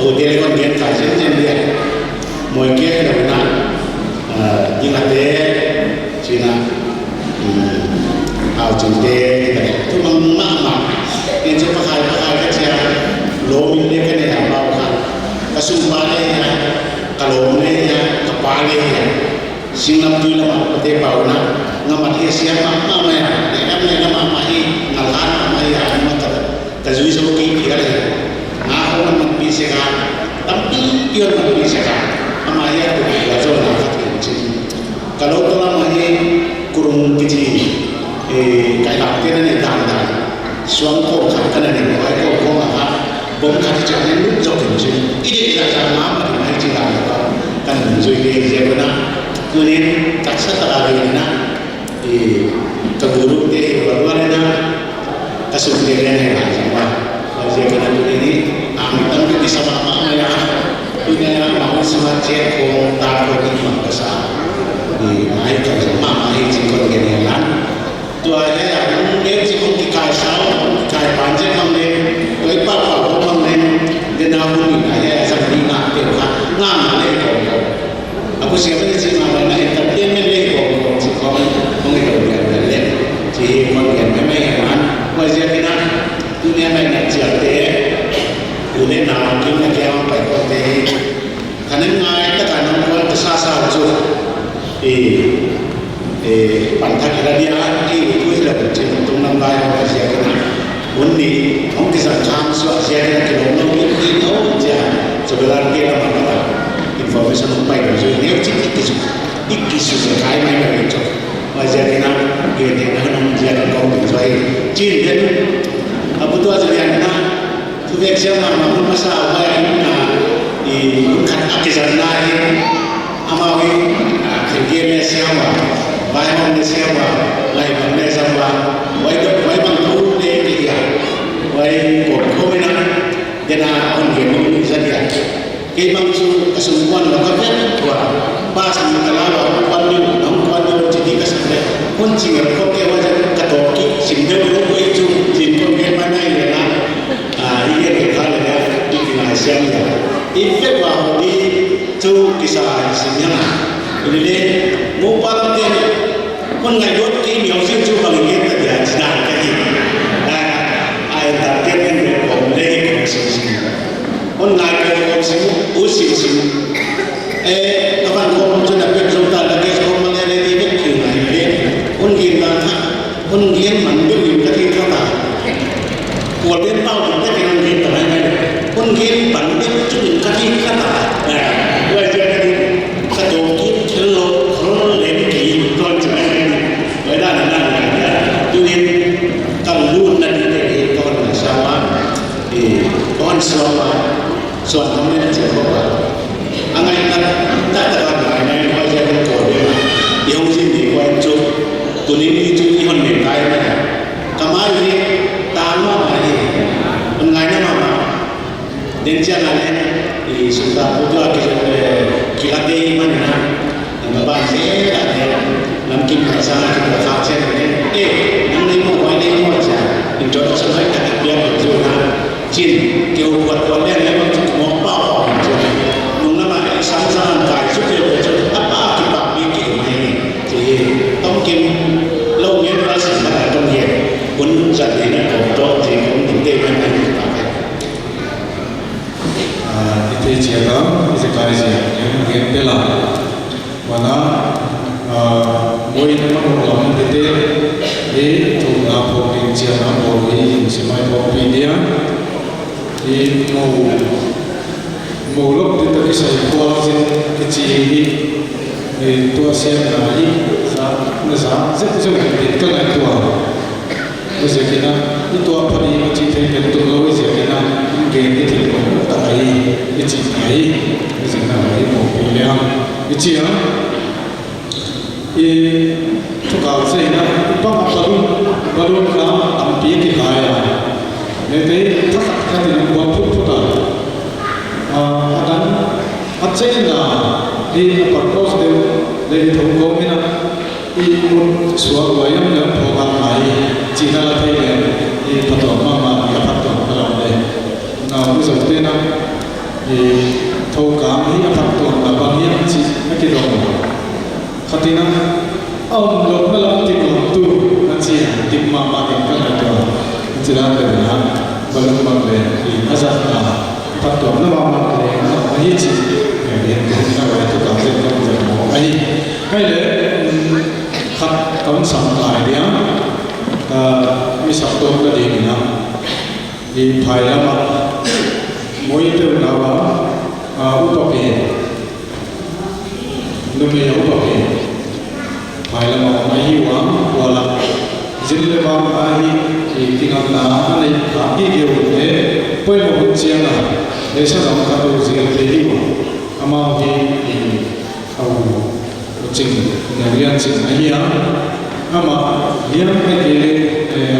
aude kon gen kajian jadi mungkin karena ingat Cina Aujente itu mama yang cepat pakai kerja lomi dia kan yang bawa kan kesumpahannya ya kalau ya kepala ya sinam tu lama pete bauna ngamat dia siapa mama ya dia mama ini ngalan mama ya mata kazui soki kira ya aku nak bisa kan tapi dia nak bisa kan mama ya tu wajar nak kalau tu lama ini kurung kecil kayak apa ni dan suang kau kan ni kau kau apa bom kan jangan lu jauh tu ini tidak sama apa ni jangan kan menjui dia siapa kemudian tak setelah ini keburu dia berdua ni kesulitan yang sama dia kena ini ambil tu bisa apa ya punya mau semacam kau tak beriman besar di mai kerja mai jikon genelan tu aja yang dia jikon dikai sao dikai panjang mamne koi papa mamne denahun ni aja sampai nak dia ngam le kau aku siapa ni sih mama nak entertainment le kau jikon mengikut dia le jikon gen memang yang wajib kita dunia mana jadi dunia nak kita yang baik kau deh karena ngai tak kan kau tersasar tu pantai dia itu sudah berjaya untuk menambah wajah kita. Undi, orang kisah kam suasana kita orang ini tahu je sebenarnya kita mana informasi sampai ke sini. Ini kisah sekai mana itu wajah kita kita orang jadi kau berjaya. Jadi apa tu aja yang kita tu biasa mana masa awal ini bukan kisah lain amawi kerja siapa, bayar siapa, lain siapa, bayar tu dia, bayar kau mana, jana orang dia saja. Kemang tu kesembuhan lepas tu, pas kalau orang jadi kesembuhan, kunci kau wajah katoki, singgah berapa itu, singgah mana ini lah, ini kalau dia di finansial dia, itu bahawa tu kisah sebenarnya. Jadi mau pakai ni, pun ngajut ke ni orang tu bagi kita dia sedang kaki. Ayat target yang boleh konsumsi. Pun ngajut konsumsi, usi. Kapan kau macam nak pergi jumpa lagi, kau mana ada di dekat ni? Pun kita mandu yang kita kata. Kau dia tahu kita kena kita mana? Pun kita mandu tu kita kata. Wajib katoki kalau lagi kau jangan tu ni kalau nanti kau sama kau sama suatu macam apa angai mù lúc thì tôi cái sợi qua trên cái chi thì tôi xem là ít giá nó giá rất rất là tiền cái này tua bây giờ cái nào cái tua phải đi chỉ thấy cái tua lâu bây giờ cái nào cái thì cũng tại cái chi này bây giờ là cái một cái lượng cái chi á thì chúng ta sẽ là bao balloon là tầm bia cái khai à nên thế tất cả các cái nguồn thuốc đó dan acena di perkos de thongko mina imun suwa wayam yang program mai cina la thai le pato mama ya pato kalam le na mu so te na thau kam hi pato na bang yang chi ki do khatina om lok na lam ti ko tu na chi ti mama ke ka na to cina le na balung bang le azat na pato na mama le na hi chi hiện na wa to ka se ko ja ai kai le khat kaun sam lai dia mi sak to ka de na di phai la ma moi te na wa u pa pe nu me u pa pe phai la ma ma hi wa la jin le ba ma hi ki na na ne ka ki ge u ne poi mo chia na le sa na ka to ji le hi wa ama hi au ching na rian ching na hi ama rian ka ke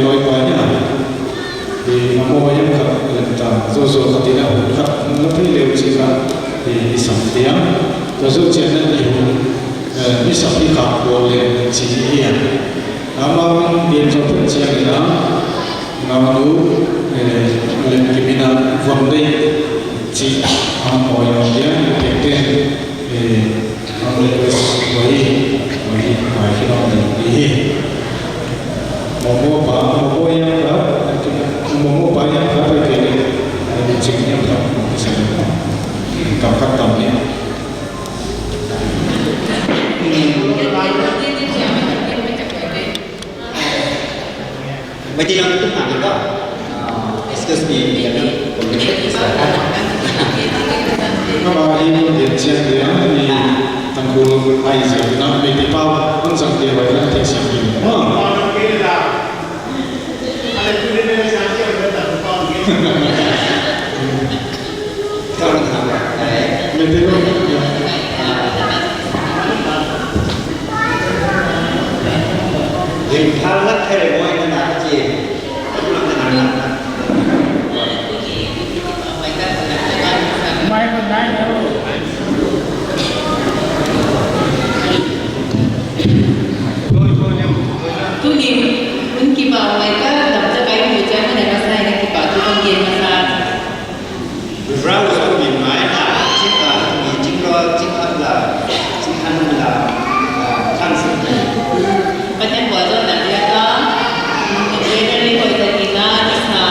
loi pa nya di amo yang ka ta zo zo ka ti na ka na phi le chi ka di sam dia to zo chen na ni hu mi sa pi ka ko le chi hi ya ama di zo pun chi na na lu le ki mina vom dei chi amo yang dia te ambil wai kita ini mau yang apa ini kucingnya berapa misalnya kakak kami Bagi yang itu nak juga, excuse me, ini komunikasi Israel. Kalau ini dia ni tangguh Aisyah, nak beli pau, pun sampai bayar taksi ini. Jadi kalau kita mau ini nak je, tu ni mungkin bawa mereka dapat kayu hujan mana rasa yang kita tu mungkin masa. Berapa orang di mana jika lah, kan sih. Macam buat nanti ada, kita ni kalau kita bisa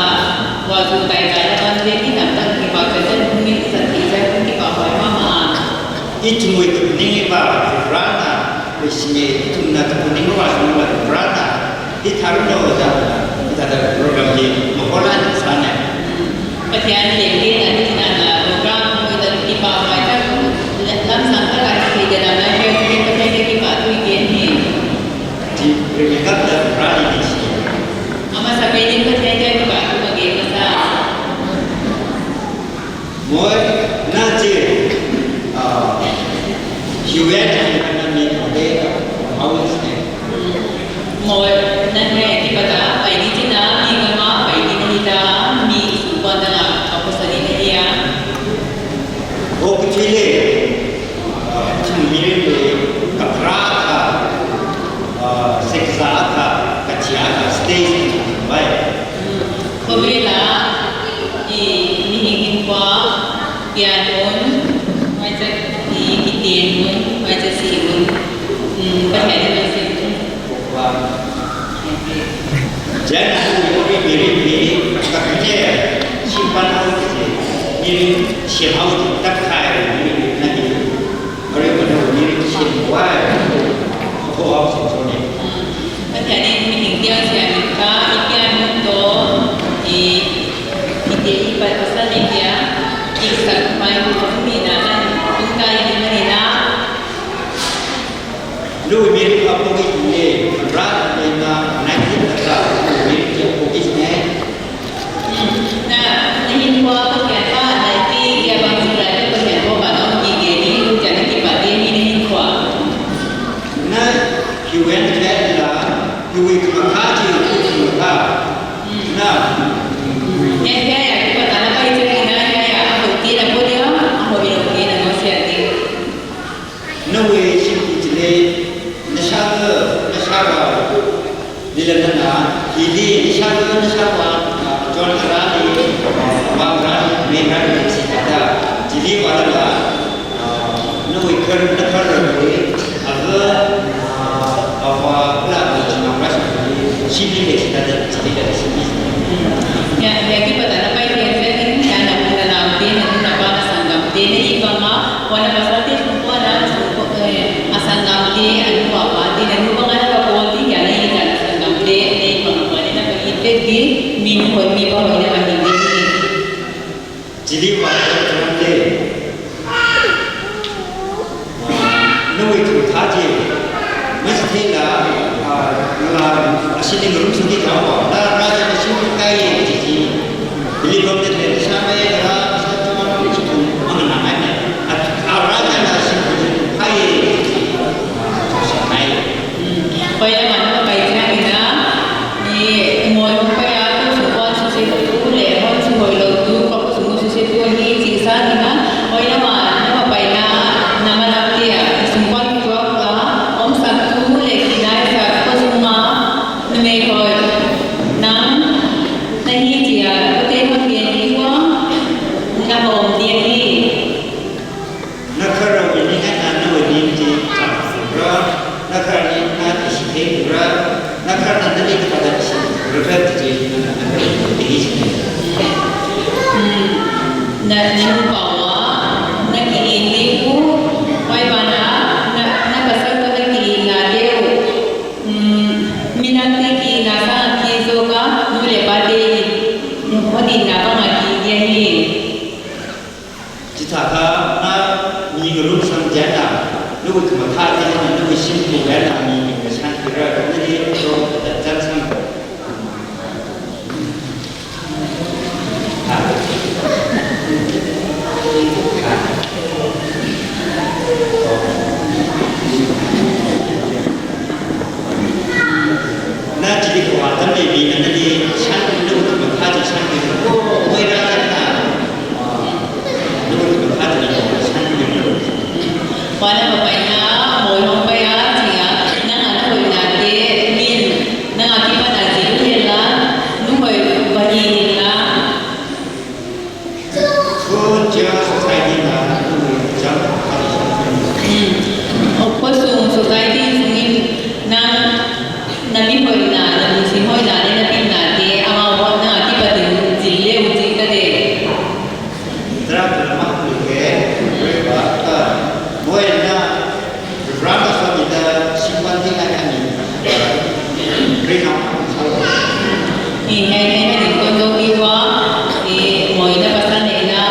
buat baik-baik kan jadi dapat kita kerja mungkin setiap mungkin bawa mama. Itu mungkin ni bawa berana, bisnya itu nak kuning bawa berana. Di taruh kita ada program di Malaysia di sana. Perhatian yang ini ada program kita di bawah itu dalam sangka lagi dalam lagi kita di bawah itu ini. Di peringkat dan berani di sini. Ama sampai ini perhatian di bawah itu bagaimana? Moi nanti hujan yang ni ada awal ni. Moi nanti kita pada ini cina ni kema ini kita ni pada apa sahaja dia. Oh kecil, cemil kaprata, seksata, kaciata, stage, baik. Apabila ini ingin buat pianon, macam ini macam siun, perhatian macam itu. Jangan boleh mirip kakaknya simpan awal kecil, mirip siapa awal tak kaya mirip nanti. Orang benar mirip siapa, kau awal sesuatu. Perhatian ini dia siapa? Ikan untuk di ibarat pasal dia. nuôi sinh chỉ lên nó sao vào đi lên đó thì đi nó sao vào cho nó ra đi vào ra mình ra đi sinh ra chỉ đi vào là nuôi con nó con rồi bahwa pula cuma rasa sini deh kita ada dari sini. Ya, jadi pada apa yang saya ingin anda dalam dia nak apa sanggam dia ni ifama, wana pasal semua ada asangam dia anu apa dia anu bangan apa pun dia ni kan asangam dia ni ifama ni nak itu di min hoi mi bawa ini bagi dia. Jadi waktu cuma dia, nuôi tu thaji. Mestilah sini belum sudi kau, dah raja sini kaya jadi, beli komputer dari sampai raja cuma itu mana namanya, raja dah sini kaya sampai. Paya mana paya kita ni mau paya tu semua sesuatu tu lehon semua itu kalau semua sesuatu ni sisa ni kan, paya mana paya nama nama dia semua itu om satu lagi naik satu semua namai koi nam nahi dia betul betul dia ni nama om dia ni. Nak kerana ini kan anak ini jadi, nak kerana ini nak istri, nak kerana nanti kita ada istri, berat jadi ini istri. Nak bawa nak ini pun, why mana nak pasal tu nak ini dia, minat ini nasa kiso ka, boleh pada mudi nak mati dia ni. Jika nak ni geruk samjana, lu cuma thati hanya lu simple bela ni kesan kira jadi tu tak sam. Nah jadi kekuatan ini nanti sangat lu cuma thati sangat oh mereka Wana bapaknya mau bapaknya dia, nang anak boleh nanti min, nang akibat nanti tu lah, nu boleh bagi lah. Kerja society lah, kerja. Pasung society sungin nang nabi boleh nang musim boleh nabi nanti, ama orang nang akibat jileh uji kade. Terang lemah juga, berapa? Buatnya berapa sahaja kita simpan tinggal kami. Berikan Ini di kondok iwa, mau ina pasal ina,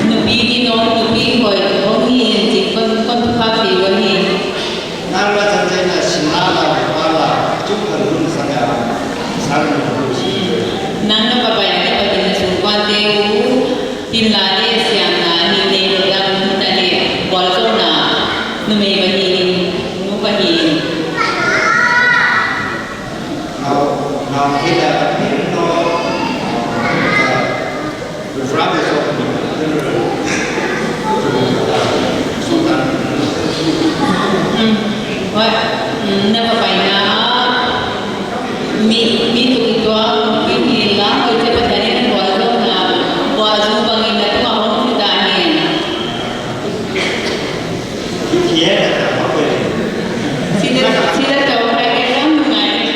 nubi koi, ongi jikon kafe wani. Nalwa janjana sinala bala cukar pun saya sarung terus. Nana bapa yang kita bagi sumpan tehu, tinlade siapa ni dalam tadi bolsona, numai bagi nubani. Now kita no berapa sultan. Wah, nama paina mi tu itu ini lah, kerja petani kan bolsona, bolsona bangin itu mahal sudah ni. Iya, apa boleh? Sila tahu mereka yang mengenai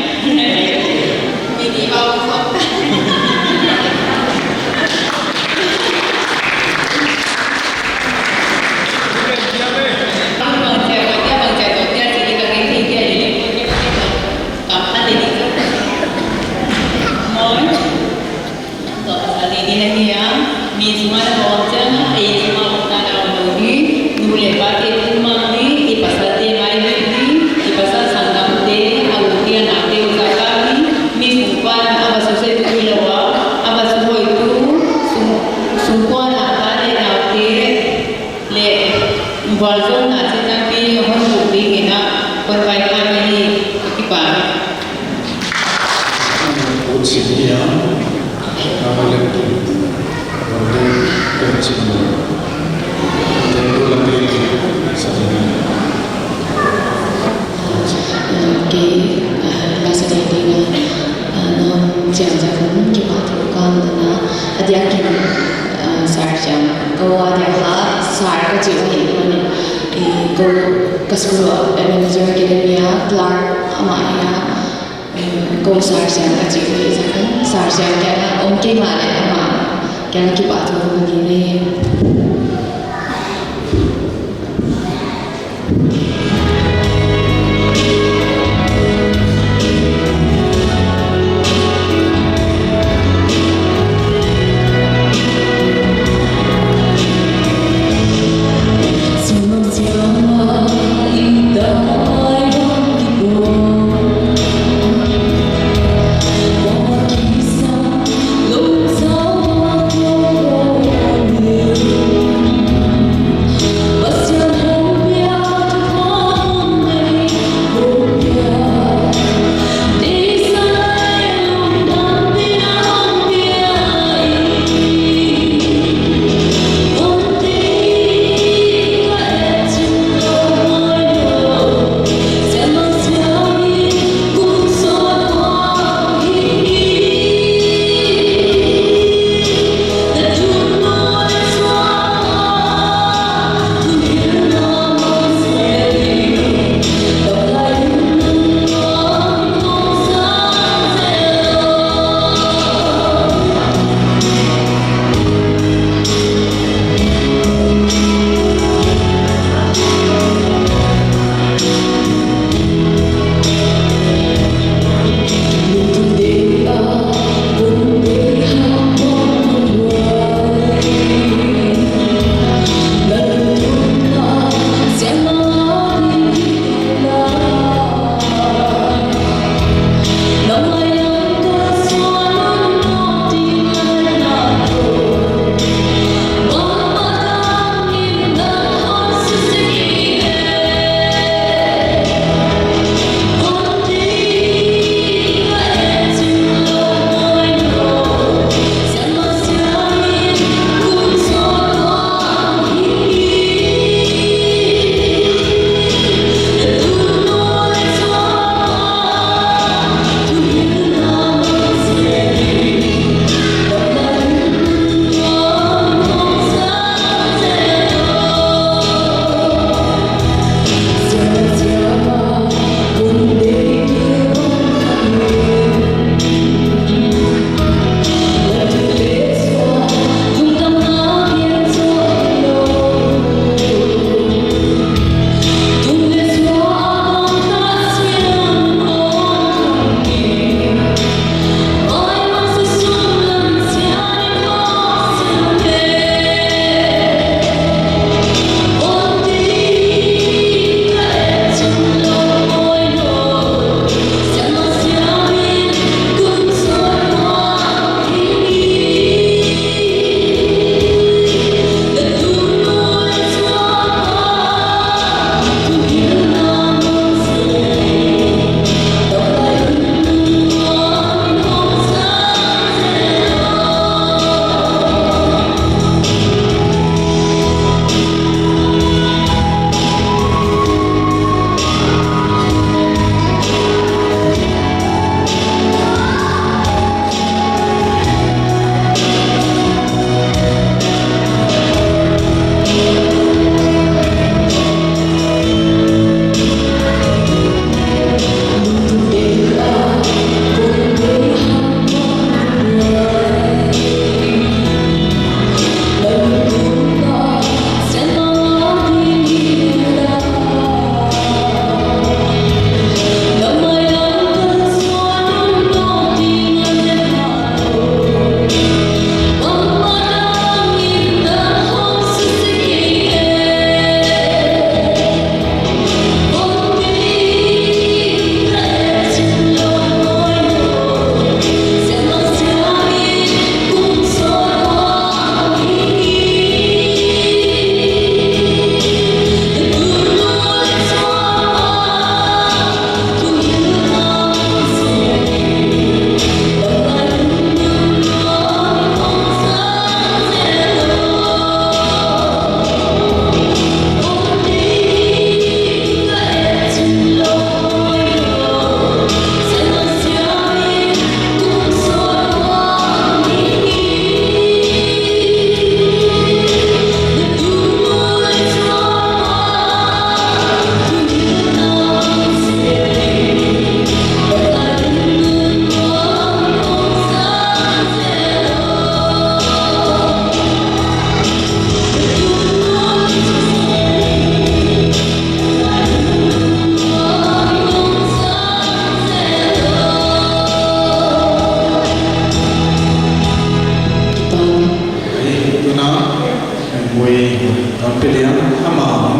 ini bau kok. Bang Jatuh dia jadi kaki dia ini kapan ini? Mau? Tak pasal ini lagi ya. Ni semua orang semua orang ada lagi. Boleh pakai rumah ni di pasal dia mari ni di pasal sanggam dia alutia nak dia usaha ni sumpan apa susah tu ilawa apa semua itu sumpan apa dia nak dia le balon nak tapi orang bukti kena perbaikan ini kita. Ujian kawalan tu, kerja, dan lebih kawa dia ha sar ka jiwa hi mani ko kasuro manager academia Clark ama ya ko sar siang ka jiwa hi sakan sar siang ka om ke male ama kaya ki baat mo ni Hãy subscribe cho kênh Ghiền Mì Gõ để không bỏ lỡ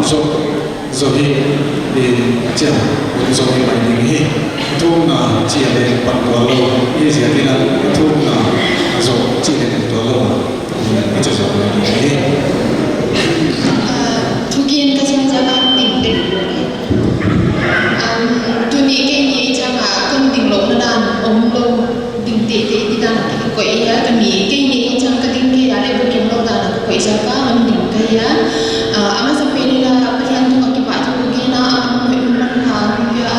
so zohi di cia zohi mai ni tu na chia de pan tua lo ye sia ti na tu na zo chi de tua lo cha zo ni Tugian kasih jaga tindik. Dunia ini jangan kending lo dan lo tindik di dalam koi ya kami ini jangan kending dia ada bukan lo dan koi jaga kending kaya. Amat sampai ni lah perhatian tu kaki pak tu bukan ya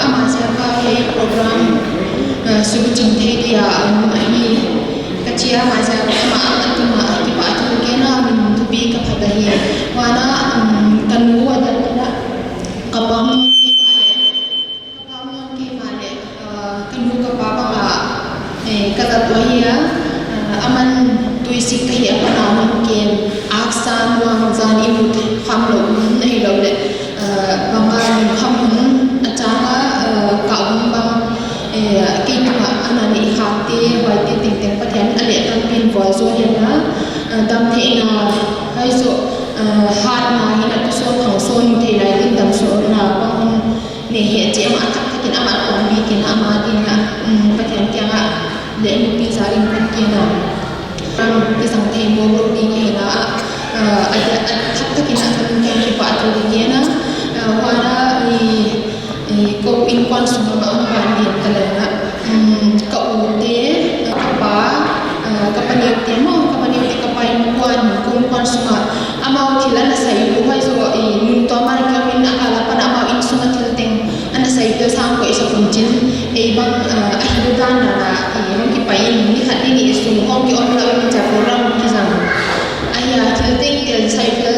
amat jaga program suku cinta dia ini kecil amat jaga amat tu kaki pak tu bukan bi kepada dia wana kanu ada tidak kapam ki male kanu kapapa kata tuaya aman tuisi kaya panawan ke aksan wang zan ibu hamlo nei lo le bangan hamun acanga kaum bang kinga anani hati waiti ting pathen ale kan pin voice ya dam thena hai so hat na hina tu so thang so nu thei lai tin dam so na pang ne he che ma thak thakin ama ong bi kin ama din na pathen kya le mu pi sa rin kan ki na ki sang thei mo ro bi ni na ada thak thakin na kan kya ki pa tu ki na wana ko in kon su ma ban ni kala na ka u te pa kapaniyak te mo kapaniyak te kapai kuan kuan suma amau thilan na sai bu hai so nun to mar ka min akala pan amau in suma thil teng ana sai te sam ko isa kuncin bang ahibudan na hong ki pai ni khat ni su hong ki on la ni cha program ki jam aya thil teng te sai pe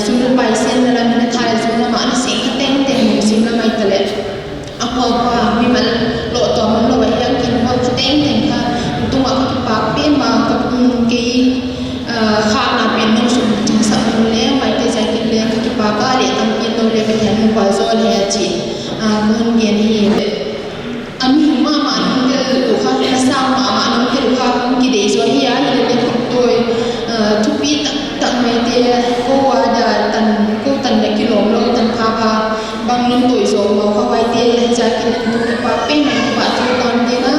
suru pai sen na min thal su na ma na sei teng teng sim na mai tale apa mi mal lo to man lo yang kin ho teng teng ka tung aku kipak pin ma ke khak na pin no sum ting sa le mai te ja kin le kipak ka le tam pin no le ka hian ba zo le chi mun gen hi le ami ma ma ni ke lu kha ka sa ma ni ke lu kha ki de zo hi ya le le toi thu pi tak mai te ko wa da tan ko tan le ki lom lo tan kha kha bang nun toi zo ma kha wai te ja kin le kipak pin mai kipak tu kon de na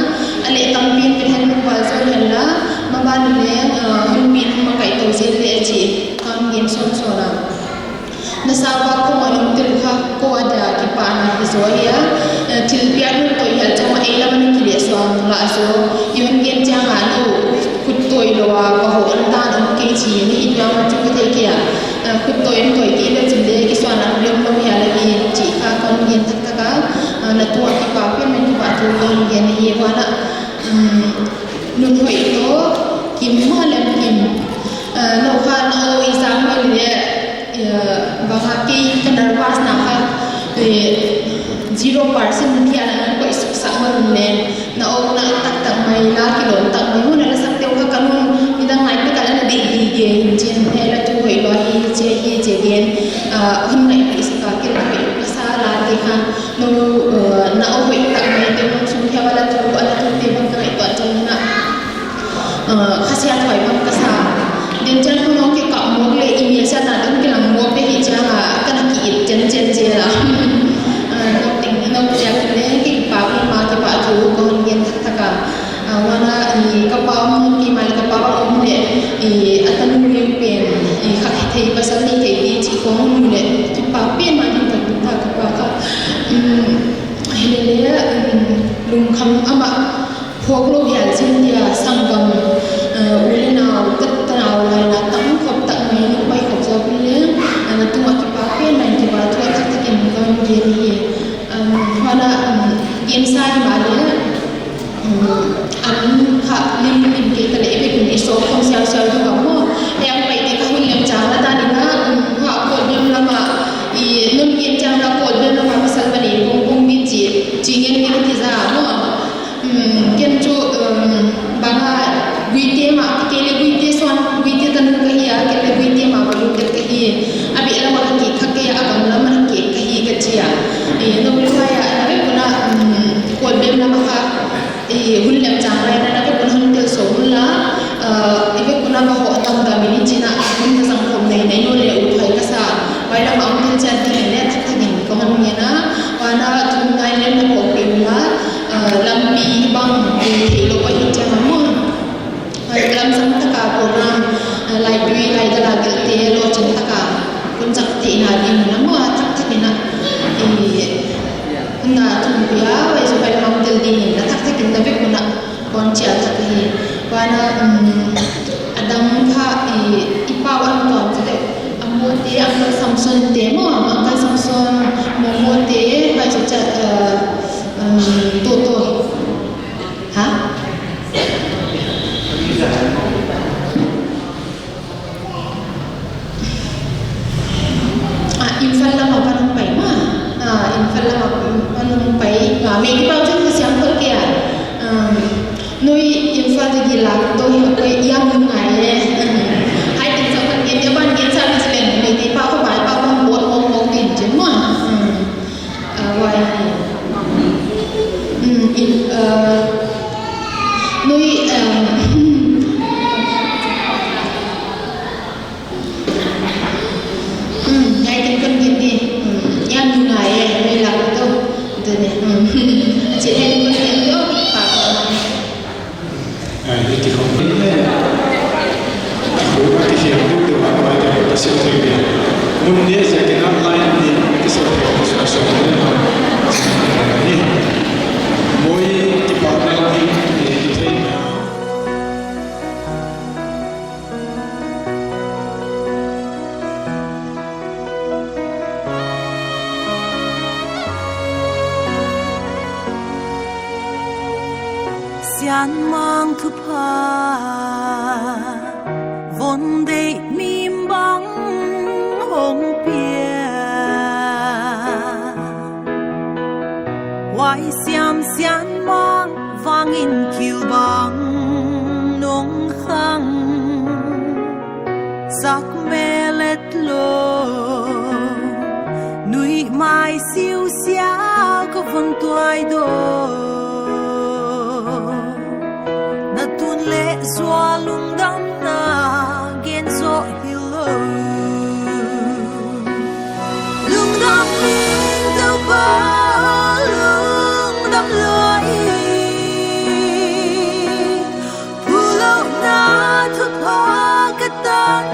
ale tam pin pe han ko zo hella ma ban le hun pin ma kai to se le chi kan gen son sona na sa ba ko ma lum til kha ko ada ki pa na ki zo ya til pia nu to ya cha ma ela man ki le so la so yun gen cha nga no kut toi lo wa ko ho an ta no ke chi ni i ya ma chu ko te ke ya kut toi en toi ki le chin le ki so na le lo ya le ni chi ka kon gen tak ta ka na tu ki pa pe men ki pa tu kon gen hi wa na nun hoi to kim ma lam kim no kha na o exam ma le ba ha ki kanar pas na kha 0% thia na ko isuk sa ma le na o na tak tak mai la kilon tak mai mun na sak te ka kanun idang ngai me kala na di hi ge chen he la tu hoi lo hi che gen hun ngai is ka ke la pe sa la de kha no na o hoi tak mai te mun sum thia wala tu ala tu te bang kai to chang na khasia thoi bang ka sa den chan ko no ke ka mo le email sa na dan ke lang mo pe hi cha ka na ki chen che la no ting no ya le ki pa ma ki pa tu ko gen thak ka wana ka pa mo ki mal ka pa om le atan mu pen kha thei pa sa ni thei ti chi ko mu le ki pa pen ma ni ta ka pa ka hele le lung kham ama phok lo ya chin dia sangam ule na tat tanaw la na tam khop tak mai no pai khop sa le na tu ma ki pa pen na ki ba tu ta ta kin ko ge ni wana insai ma le an kha lim ke ta le be kun so khom sia du ba mo yang pai te ka hun lem chang la ta ni na ha ko dim la ma nun yen chang la ko dim la ma masal ba ni bong bi chi ngen ni ti za mo ken chu ba na gui te ma ke le gui te son gui te tan ka hiya ke le gui te ma ba lu ke hi abi ala ma ki kha ke a kam la ma ke ka hi ka chi ya no lu ha ya na be kuna ko dim la ma kha hun lem chang la na be kun hun te so la ibe kuna ba ho tam da mi ni china hun ta sang khom nei nei no le u kun zakti na din na mo tak na na tumbia wa supaya mamtel din na tak na be kuna koncia tak hi wana adam kha ipawan to te amote angkal samson te mo angkal samson momote ba cha toto ha infal lama panung pai ma infal lama panung pai me ki pau chu siang khol ke noi infal de gila to hi ko yang ngai le hai tin sa kan ye ban ye sa ni selen me ti pa ko bai pa ko bo mo tin chen ma wai noi ngay trên cân nhìn đi em như này đây là đâu từ này chị em cân nhìn nữa ini di komplit bukan di sini itu apa yang kita sebut ini kemudian saya kenal lain di kita sebut soalnya ini mau dipakai lagi di trainnya Sian mang thu pa von de mim bang hong pia wai sian mang vang in kiu bang nong khang sak melet lo nui mai siu sia ko von tuai do Zua lung dam na gen zo hilo lung dam ling tao ba lung dam loi pulau na thu pa katan